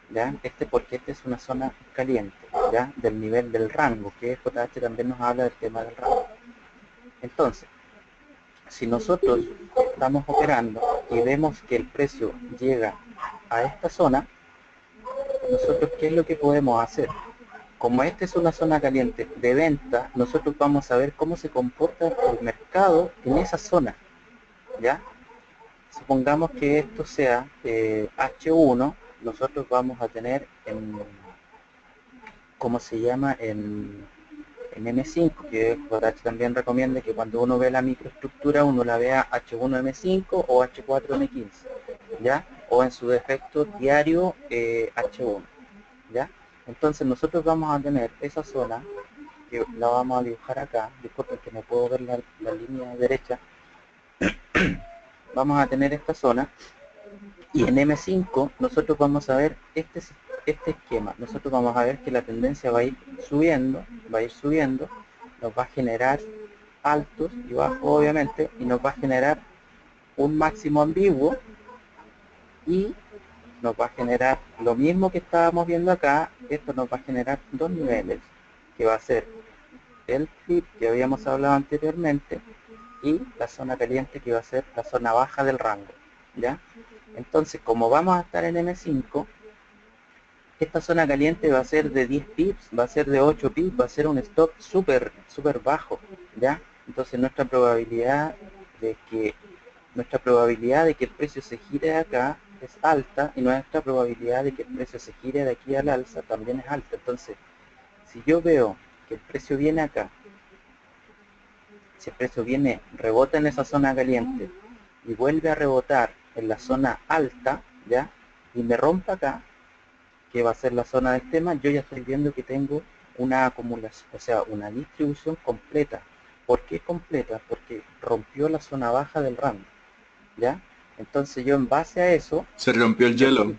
¿ya? Porque esta es una zona caliente, ¿ya? Del nivel del rango, que JH también nos habla del tema del rango. Entonces, si nosotros estamos operando y vemos que el precio llega a esta zona, nosotros ¿qué es lo que podemos hacer? Como esta es una zona caliente de venta, nosotros vamos a ver cómo se comporta el mercado en esa zona, ¿ya? Supongamos que esto sea H1, nosotros vamos a tener en, ¿cómo se llama? En M5, que JH también recomienda que cuando uno ve la microestructura uno la vea H1M5 o H4M15, ¿ya? O en su defecto diario H1. ¿ya? Entonces nosotros vamos a tener esa zona, que la vamos a dibujar acá, disculpen que no puedo ver la línea derecha, vamos a tener esta zona, y en M5 nosotros vamos a ver este esquema, nosotros vamos a ver que la tendencia va a ir subiendo, nos va a generar altos y bajos obviamente, y nos va a generar un máximo ambiguo, y nos va a generar lo mismo que estábamos viendo acá. Esto nos va a generar dos niveles, que va a ser el flip que habíamos hablado anteriormente y la zona caliente, que va a ser la zona baja del rango, ¿ya? Entonces, como vamos a estar en M5, esta zona caliente va a ser de 10 pips, va a ser de 8 pips, va a ser un stop súper bajo, ¿ya? Entonces nuestra probabilidad de que el precio se gire de acá es alta, y nuestra probabilidad de que el precio se gire de aquí al alza también es alta. Entonces, si yo veo que el precio viene acá, si el precio viene, rebota en esa zona caliente y vuelve a rebotar en la zona alta, ¿ya? Y me rompe acá, que va a ser la zona del tema, yo ya estoy viendo que tengo una acumulación, o sea, una distribución completa. ¿Por qué completa? Porque rompió la zona baja del rango, ¿ya? Entonces yo en base a eso... Se rompió el hielo.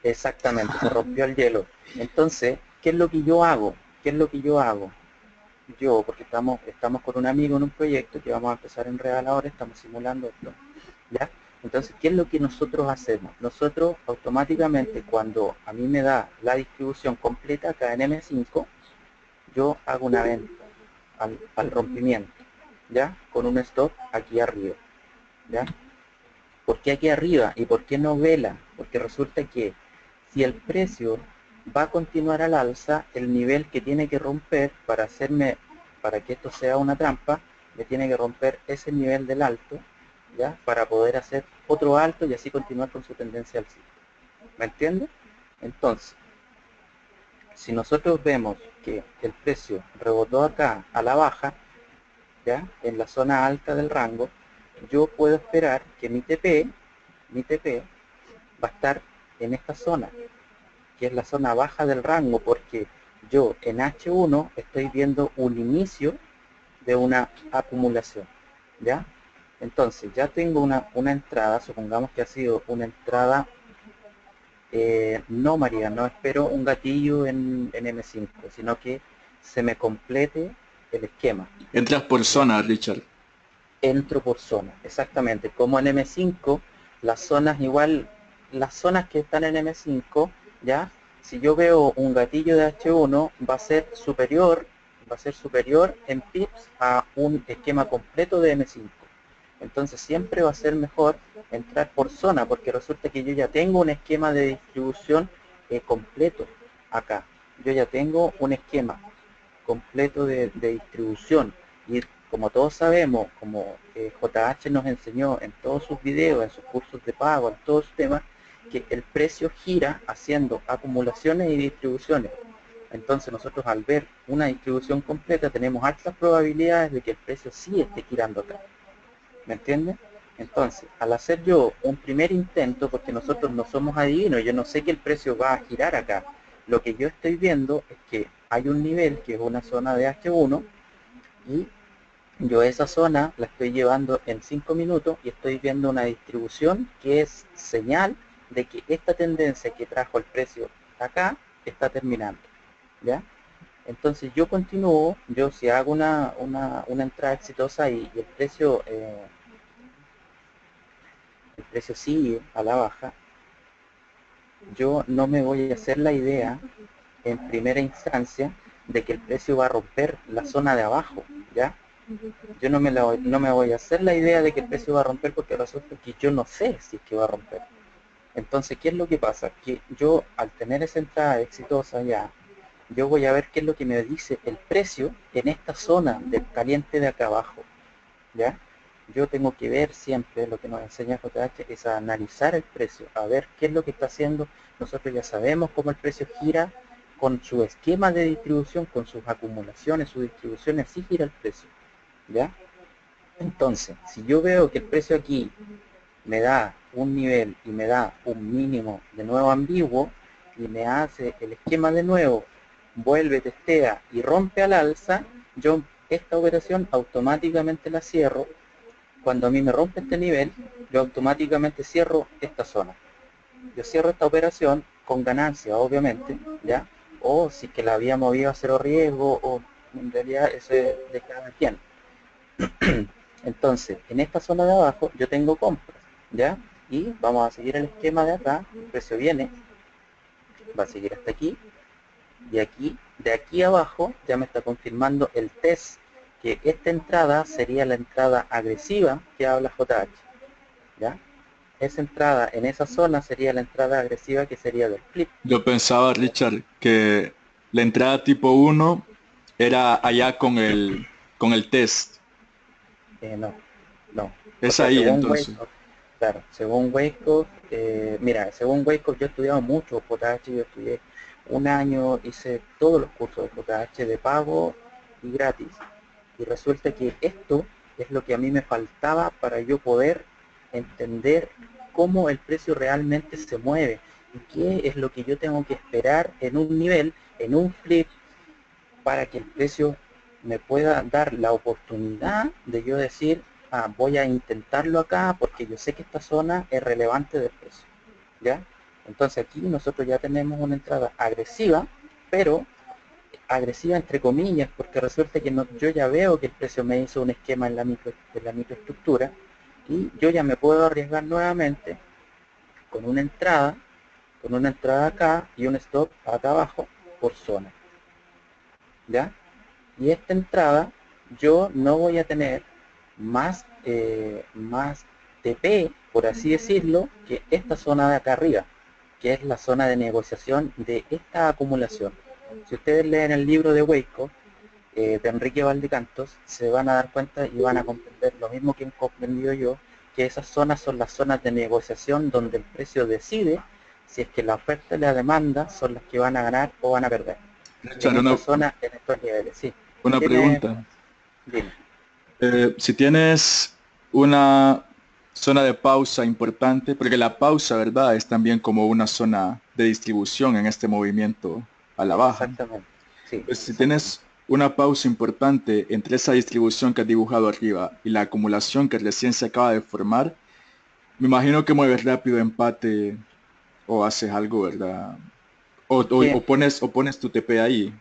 Exactamente, se rompió el hielo. Entonces, ¿qué es lo que yo hago? Yo, porque estamos con un amigo en un proyecto que vamos a empezar en real ahora, estamos simulando esto, ¿ya? Entonces, ¿qué es lo que nosotros hacemos? Nosotros automáticamente, cuando a mí me da la distribución completa acá en M5, yo hago una venta al rompimiento, ¿ya? Con un stop aquí arriba, ¿ya? ¿Por qué aquí arriba? ¿Y por qué no vela? Porque resulta que si el precio va a continuar al alza, el nivel que tiene que romper para que esto sea una trampa, me tiene que romper ese nivel del alto, ¿ya? Para poder hacer otro alto y así continuar con su tendencia alcista. ¿Me entiende? Entonces, si nosotros vemos que el precio rebotó acá a la baja, ¿ya? En la zona alta del rango, yo puedo esperar que mi TP va a estar en esta zona, que es la zona baja del rango, porque yo en H1 estoy viendo un inicio de una acumulación, ¿ya? Entonces ya tengo una entrada, supongamos que ha sido una entrada, no María, no espero un gatillo en M5, sino que se me complete el esquema. Entras por zona, Richard. Entro por zona, exactamente. Como en M5, las zonas igual, las zonas que están en M5, ¿ya? Si yo veo un gatillo de H1, va a ser superior en pips a un esquema completo de M5. Entonces siempre va a ser mejor entrar por zona, porque resulta que yo ya tengo un esquema de distribución completo acá. Yo ya tengo un esquema completo de distribución, y como todos sabemos, como JH nos enseñó en todos sus videos, en sus cursos de pago, en todos sus temas, que el precio gira haciendo acumulaciones y distribuciones. Entonces nosotros, al ver una distribución completa, tenemos altas probabilidades de que el precio sí esté girando acá. ¿Me entiendes? Entonces, al hacer yo un primer intento, porque nosotros no somos adivinos, yo no sé que el precio va a girar acá, lo que yo estoy viendo es que hay un nivel que es una zona de H1, y yo esa zona la estoy llevando en 5 minutos y estoy viendo una distribución que es señal de que esta tendencia que trajo el precio acá está terminando, ¿ya? Entonces yo continúo, yo si hago una entrada exitosa y el precio sigue a la baja, yo no me voy a hacer la idea en primera instancia de que el precio va a romper la zona de abajo, ¿ya? Yo no me voy a hacer la idea de que el precio va a romper, porque resulta que yo no sé si es que va a romper. Entonces, ¿qué es lo que pasa? Que yo, al tener esa entrada exitosa ya, yo voy a ver qué es lo que me dice el precio en esta zona del caliente de acá abajo, ¿ya? Yo tengo que ver siempre, lo que nos enseña JH, es a analizar el precio, a ver qué es lo que está haciendo. Nosotros ya sabemos cómo el precio gira con su esquema de distribución, con sus acumulaciones, sus distribuciones, así gira el precio, ¿ya? Entonces, si yo veo que el precio aquí me da un nivel y me da un mínimo de nuevo ambiguo, y me hace el esquema de nuevo, vuelve, testea y rompe al alza, yo esta operación automáticamente la cierro. Cuando a mí me rompe este nivel, yo automáticamente cierro esta zona. Yo cierro esta operación con ganancia, obviamente, ¿ya? O si que la había movido a cero riesgo, o en realidad eso es de cada quien. Entonces, en esta zona de abajo yo tengo compras, ¿ya? Y vamos a seguir el esquema de acá, el precio viene, va a seguir hasta aquí, y aquí, de aquí abajo, ya me está confirmando el test, que esta entrada sería la entrada agresiva que habla JH, ¿ya? Esa entrada en esa zona sería la entrada agresiva que sería del flip. Yo pensaba, Richard, que la entrada tipo 1 era allá con el test. No, no. O Es sea, ahí según entonces. Wyckoff, claro, según Wyckoff, mira, según Wyckoff yo he estudiado mucho JH, yo estudié un año, hice todos los cursos de JH de pago y gratis. Y resulta que esto es lo que a mí me faltaba para yo poder entender cómo el precio realmente se mueve y qué es lo que yo tengo que esperar en un nivel, en un flip, para que el precio me pueda dar la oportunidad de yo decir, ah, voy a intentarlo acá porque yo sé que esta zona es relevante del precio, ¿ya? Entonces aquí nosotros ya tenemos una entrada agresiva, pero agresiva entre comillas, porque resulta que yo ya veo que el precio me hizo un esquema en la microestructura y yo ya me puedo arriesgar nuevamente con con una entrada acá y un stop acá abajo por zona, ¿ya? Y esta entrada yo no voy a tener más TP, por así decirlo, que esta zona de acá arriba, que es la zona de negociación de esta acumulación. Si ustedes leen el libro de Weico, de Enrique Valdecantos, se van a dar cuenta y van a comprender lo mismo que he comprendido yo, que esas zonas son las zonas de negociación donde el precio decide si es que la oferta y la demanda son las que van a ganar o van a perder. En Richard, esta zona, en estos niveles, sí. una Tiene, pregunta. dime. Si tienes una zona de pausa importante, porque la pausa, ¿verdad? Es también como una zona de distribución en este movimiento a la baja. Exactamente, sí, Pues si exactamente. tienes una pausa importante entre esa distribución que has dibujado arriba y la acumulación que recién se acaba de formar, me imagino que mueves rápido empate o haces algo, ¿verdad? Es que, O pones tu TP ahí.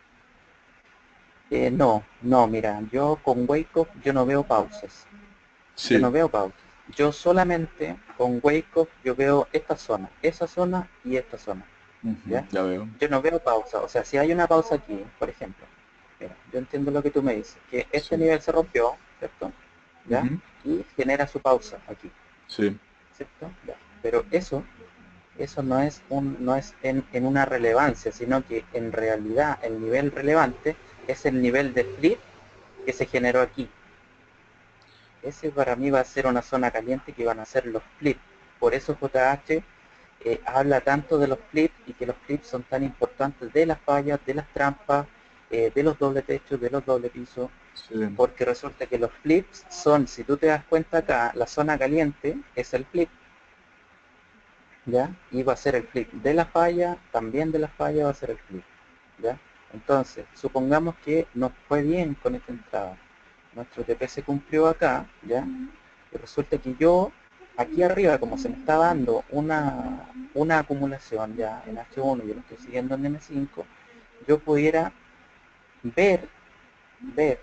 no, no, mira, yo con Wake Up yo no veo pausas. Yo no Sí. veo pausas. Yo solamente con Wake Up yo veo esta zona, esa zona y esta zona. Ujú, ¿Ya? ya veo. Yo no veo pausa. O sea, si hay una pausa aquí, por ejemplo, mira, yo entiendo lo que tú me dices, que este Sí. nivel se rompió, ¿cierto? ¿Ya? Ujú, Y genera su pausa aquí, sí. ¿cierto? Ya. Pero eso no es no es en una relevancia, sino que en realidad el nivel relevante es el nivel de flip que se generó aquí. Ese para mí va a ser una zona caliente que van a ser los flips. Por eso JH habla tanto de los flips y que los flips son tan importantes de las fallas, de las trampas, de los doble techos, de los doble pisos, Sí. porque resulta que los flips son, si tú te das cuenta acá, la zona caliente es el flip, ¿ya? Y va a ser el flip de la falla, también de la falla va a ser el flip, ¿ya? Entonces, supongamos que nos fue bien con esta entrada. Nuestro TP se cumplió acá, ¿ya? Y resulta que yo, aquí arriba, como se me está dando una acumulación ya en H1 y yo lo estoy siguiendo en M5, yo pudiera ver,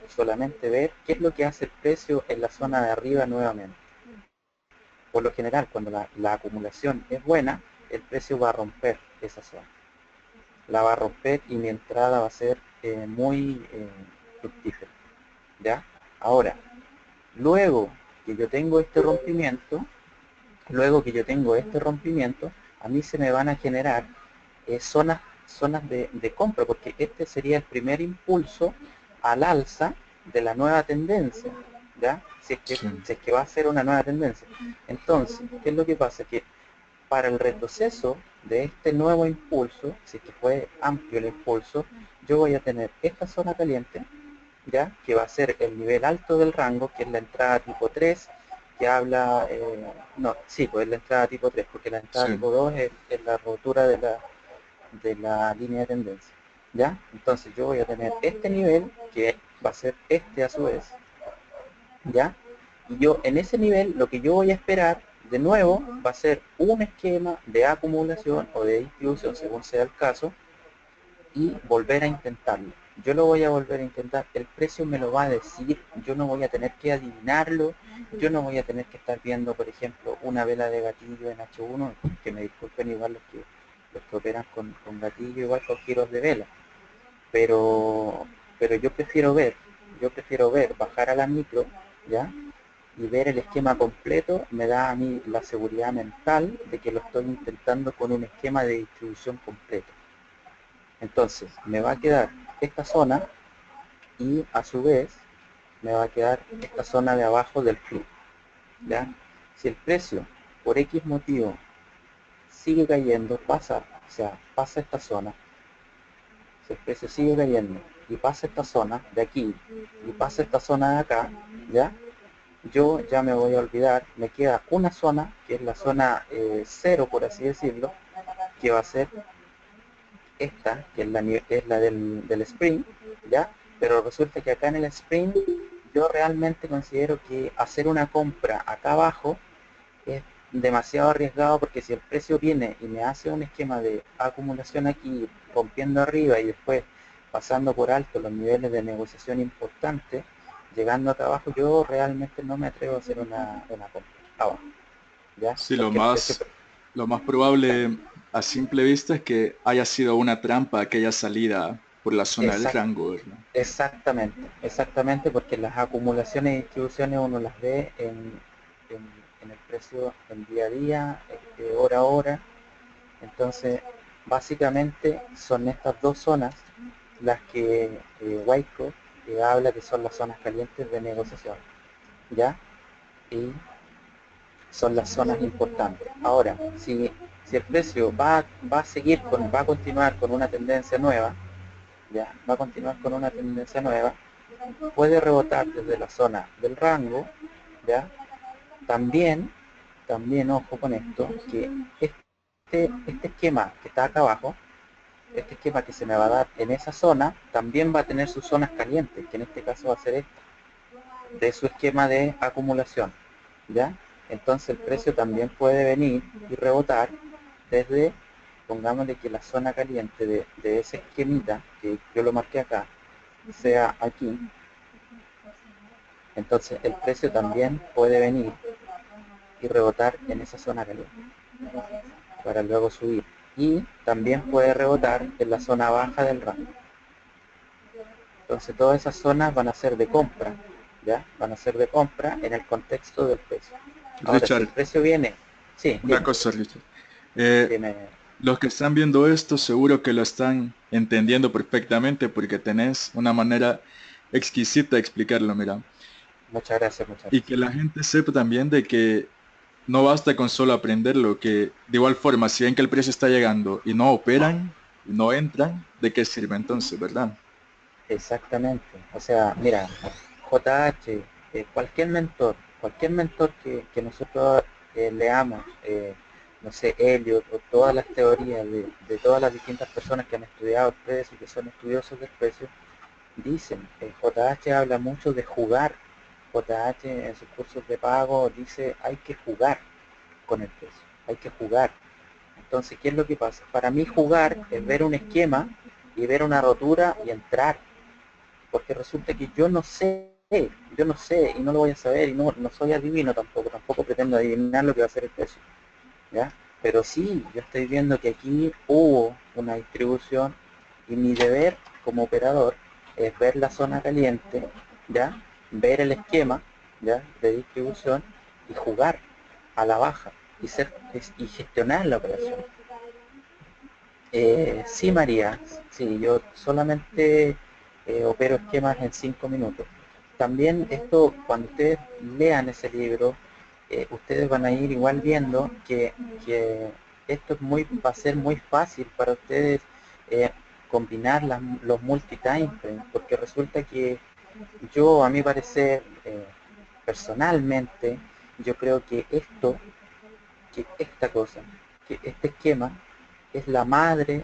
solamente ver qué es lo que hace el precio en la zona de arriba nuevamente. Por lo general, cuando la acumulación es buena, el precio va a romper esa zona. La va a romper y mi entrada va a ser muy fructífera, ¿ya? Ahora, luego que yo tengo este rompimiento, a mí se me van a generar zonas de compra, porque este sería el primer impulso al alza de la nueva tendencia, ¿ya? Sí. Si es que va a ser una nueva tendencia. Entonces, ¿qué es lo que pasa? Que para el retroceso de este nuevo impulso, si es que fue amplio el impulso, yo voy a tener esta zona caliente, ¿ya? Que va a ser el nivel alto del rango, que es la entrada tipo 3, que habla, no, sí, pues es la entrada tipo 3, porque la entrada Sí. tipo 2 es la rotura de de la línea de tendencia, ¿ya? Entonces yo voy a tener este nivel, que va a ser este a su vez, ¿ya? Y yo en ese nivel, lo que yo voy a esperar, de nuevo, va a ser un esquema de acumulación o de distribución, según sea el caso, y volver a intentarlo. Yo lo voy a volver a intentar, el precio me lo va a decir, yo no voy a tener que adivinarlo, yo no voy a tener que estar viendo, por ejemplo, una vela de gatillo en H1, que me disculpen igual los que operan con gatillo, igual con giros de vela, pero yo prefiero ver, bajar a la micro, ¿ya? Y ver el esquema completo me da a mí la seguridad mental de que lo estoy intentando con un esquema de distribución completo. Entonces, me va a quedar esta zona y a su vez me va a quedar esta zona de abajo del flip, ¿ya? Si el precio, por X motivo, sigue cayendo, pasa esta zona, si el precio sigue cayendo y pasa esta zona de aquí y pasa esta zona de acá, ¿ya? Yo ya me voy a olvidar, me queda una zona, que es la zona 0, por así decirlo, que va a ser esta, que es la del sprint, ¿ya? Pero resulta que acá en el sprint yo realmente considero que hacer una compra acá abajo es demasiado arriesgado, porque si el precio viene y me hace un esquema de acumulación aquí, rompiendo arriba y después pasando por alto los niveles de negociación importantes, llegando acá abajo, yo realmente no me atrevo a hacer una compra abajo, ¿ya? Sí, Porque el precio... lo más probable a simple vista es que haya sido una trampa aquella salida por la zona del Exact, rango, ¿verdad? exactamente, porque las acumulaciones y distribuciones uno las ve en el precio en día a día, hora a hora. Entonces, básicamente son estas dos zonas las que Wyckoff habla que son las zonas calientes de negociación, ¿ya? Y son las zonas importantes. Ahora, si el precio va a seguir va a continuar con una tendencia nueva, ¿ya? Va a continuar con una tendencia nueva, puede rebotar desde la zona del rango, ¿ya? También, ojo con esto, que este esquema que está acá abajo, este esquema que se me va a dar en esa zona, también va a tener sus zonas calientes, que en este caso va a ser esta, de su esquema de acumulación, ¿ya? Entonces el precio también puede venir y rebotar desde, pongámosle que la zona caliente de ese esquemita, que yo lo marqué acá, sea aquí. Entonces el precio también puede venir y rebotar en esa zona caliente para luego subir, y también puede rebotar en la zona baja del rango. Entonces todas esas zonas van a ser de compra, ¿ya? Van a ser de compra en el contexto del precio. Ahora, si el Richard, precio viene... Sí, una dime, cosa, Richard. Eh, dime. los que están viendo esto seguro que lo están entendiendo perfectamente porque tenés una manera exquisita de explicarlo, mira. Muchas gracias, muchas Y gracias. que la gente sepa también de que no basta con solo aprenderlo, que de igual forma, si ven que el precio está llegando y no operan, y no entran, ¿de qué sirve entonces, verdad? Exactamente. O sea, mira, JH, cualquier mentor que nosotros leamos, no sé, Elliot, o todas las teorías de todas las distintas personas que han estudiado el precio y que son estudiosos del precio, dicen, JH habla mucho de jugar. JH en sus cursos de pago dice, hay que jugar con el precio, hay que jugar. Entonces, ¿qué es lo que pasa? Para mí jugar es ver un esquema y ver una rotura y entrar, porque resulta que yo no sé y no lo voy a saber, y no soy adivino tampoco pretendo adivinar lo que va a ser el precio, ¿ya? Pero sí, yo estoy viendo que aquí hubo una distribución, y mi deber como operador es ver la zona caliente, ¿ya? Ver el esquema, ¿ya? De distribución, y jugar a la baja y gestionar la operación. Sí, María, sí, yo solamente opero esquemas en 5 minutos. También esto, cuando ustedes lean ese libro, ustedes van a ir igual viendo que esto va a ser muy fácil para ustedes eh, combinar los multi-time frames, porque resulta que yo, a mi parecer, personalmente, yo creo que esta cosa, que este esquema es la madre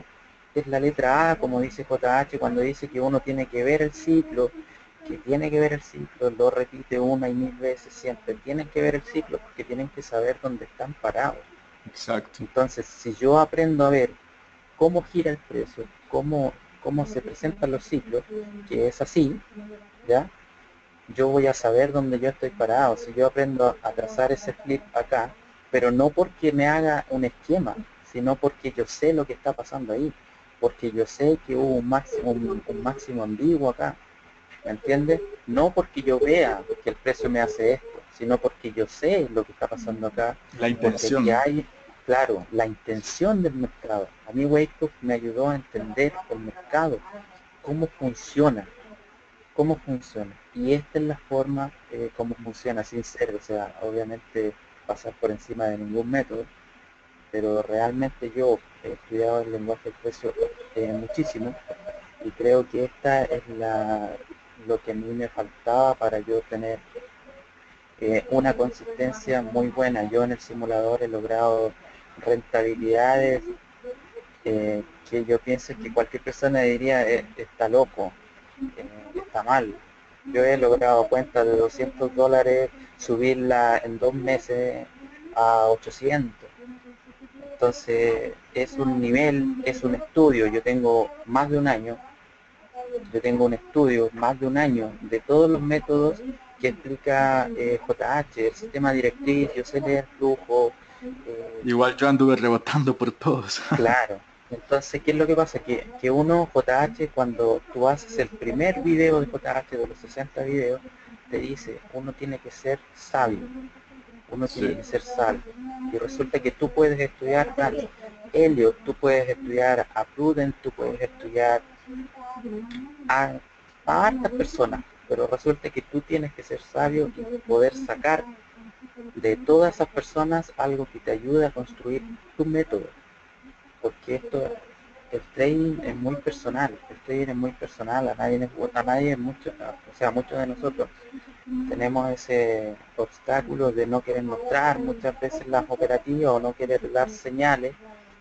es la letra A, como dice JH, cuando dice que uno tiene que ver el ciclo, lo repite una y mil veces siempre, tienen que ver el ciclo porque tienen que saber dónde están parados. Exacto. Entonces, si yo aprendo a ver cómo gira el precio, cómo se presentan los ciclos, que es así, ¿ya? Yo voy a saber dónde yo estoy parado. Si yo aprendo a trazar ese flip acá, pero no porque me haga un esquema, sino porque yo sé lo que está pasando ahí, porque yo sé que hubo un máximo ambiguo acá, ¿me entiendes? No porque yo vea que el precio me hace esto, sino porque yo sé lo que está pasando acá, La porque aquí intención. hay, claro, la intención del mercado. A mí Wyckoff me ayudó a entender el mercado, cómo funciona, y esta es la forma como funciona, sin ser, o sea, obviamente pasar por encima de ningún método, pero realmente yo he estudiado el lenguaje expreso muchísimo, y creo que esta es lo que a mí me faltaba para yo tener una consistencia muy buena. Yo en el simulador he logrado rentabilidades que yo pienso que cualquier persona diría está loco, está mal. Yo he logrado cuentas de $200, subirla en 2 meses a 800. Entonces es un nivel, es un estudio. Yo tengo un estudio más de un año de todos los métodos que explica JH, el sistema directriz, yo sé leer flujo, eh, Igual yo anduve rebotando por todos. claro. Entonces, ¿qué es lo que pasa? Que uno, JH, cuando tú haces el primer video de JH de los 60 videos, te dice, uno tiene que ser sabio, uno tiene Sí. que ser sabio. Y resulta que tú puedes estudiar a Elliot, tú puedes estudiar a Prudent, tú puedes estudiar a, a hartas personas, pero resulta que tú tienes que ser sabio y poder sacar de todas esas personas algo que te ayude a construir tu método, porque el trading es muy personal, a nadie mucho, o sea, muchos de nosotros tenemos ese obstáculo de no querer mostrar muchas veces las operativas o no querer dar señales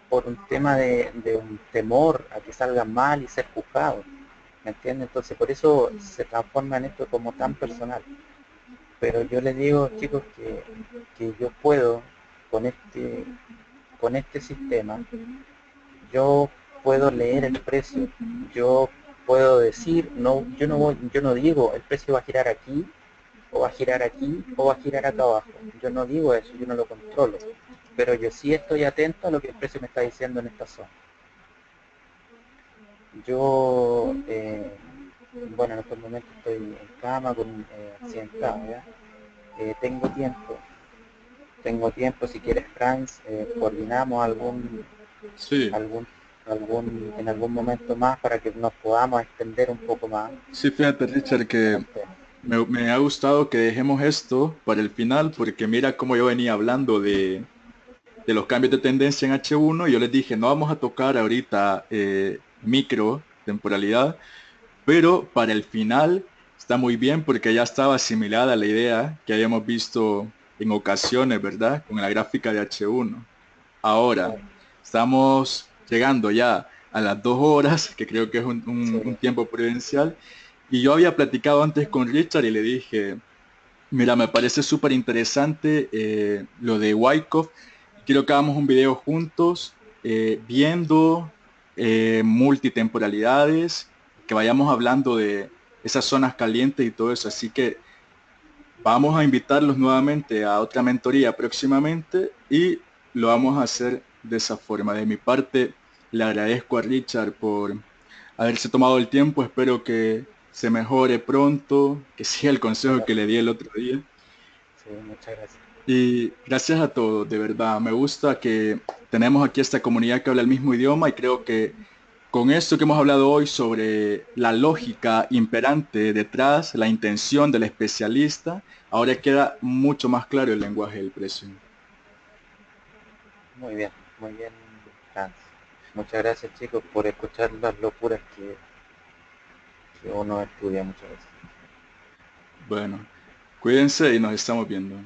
por un tema de un temor a que salgan mal y ser juzgados, ¿me entiendes? Entonces por eso se transforma en esto como tan personal. Pero yo les digo, chicos, que yo puedo con este sistema, yo puedo leer el precio, yo puedo decir, no, yo no digo el precio va a girar aquí, o va a girar aquí, o va a girar acá abajo. Yo no digo eso, yo no lo controlo. Pero yo sí estoy atento a lo que el precio me está diciendo en esta zona. Yo, bueno, en estos momentos estoy en cama con accidentado, ¿ya? Tengo tiempo, si quieres, Franz, coordinamos Sí, algún, en algún momento más para que nos podamos extender un poco más sí, fíjate Richard en que el tema. me ha gustado que dejemos esto para el final porque mira cómo yo venía hablando de los cambios de tendencia en H1 y yo les dije no vamos a tocar ahorita micro temporalidad, pero para el final está muy bien porque ya estaba asimilada la idea que habíamos visto en ocasiones, ¿verdad? Con la gráfica de H1. Ahora, Claro, estamos llegando ya a las 2 horas, que creo que es sí, un tiempo prudencial, y yo había platicado antes con Richard y le dije, mira, me parece súper interesante lo de Wyckoff, quiero que hagamos un video juntos viendo multitemporalidades, que vayamos hablando de esas zonas calientes y todo eso, así que vamos a invitarlos nuevamente a otra mentoría próximamente y lo vamos a hacer de esa forma. De mi parte, le agradezco a Richard por haberse tomado el tiempo. Espero que se mejore pronto, que siga el consejo que le di el otro día. sí, muchas gracias. Y gracias a todos, de verdad. Me gusta que tenemos aquí esta comunidad que habla el mismo idioma y creo que con esto que hemos hablado hoy sobre la lógica imperante detrás, la intención del especialista, ahora queda mucho más claro el lenguaje del precio. Muy bien, Franz. Muchas gracias, chicos, por escuchar las locuras que uno estudia muchas veces. Bueno, cuídense y nos estamos viendo.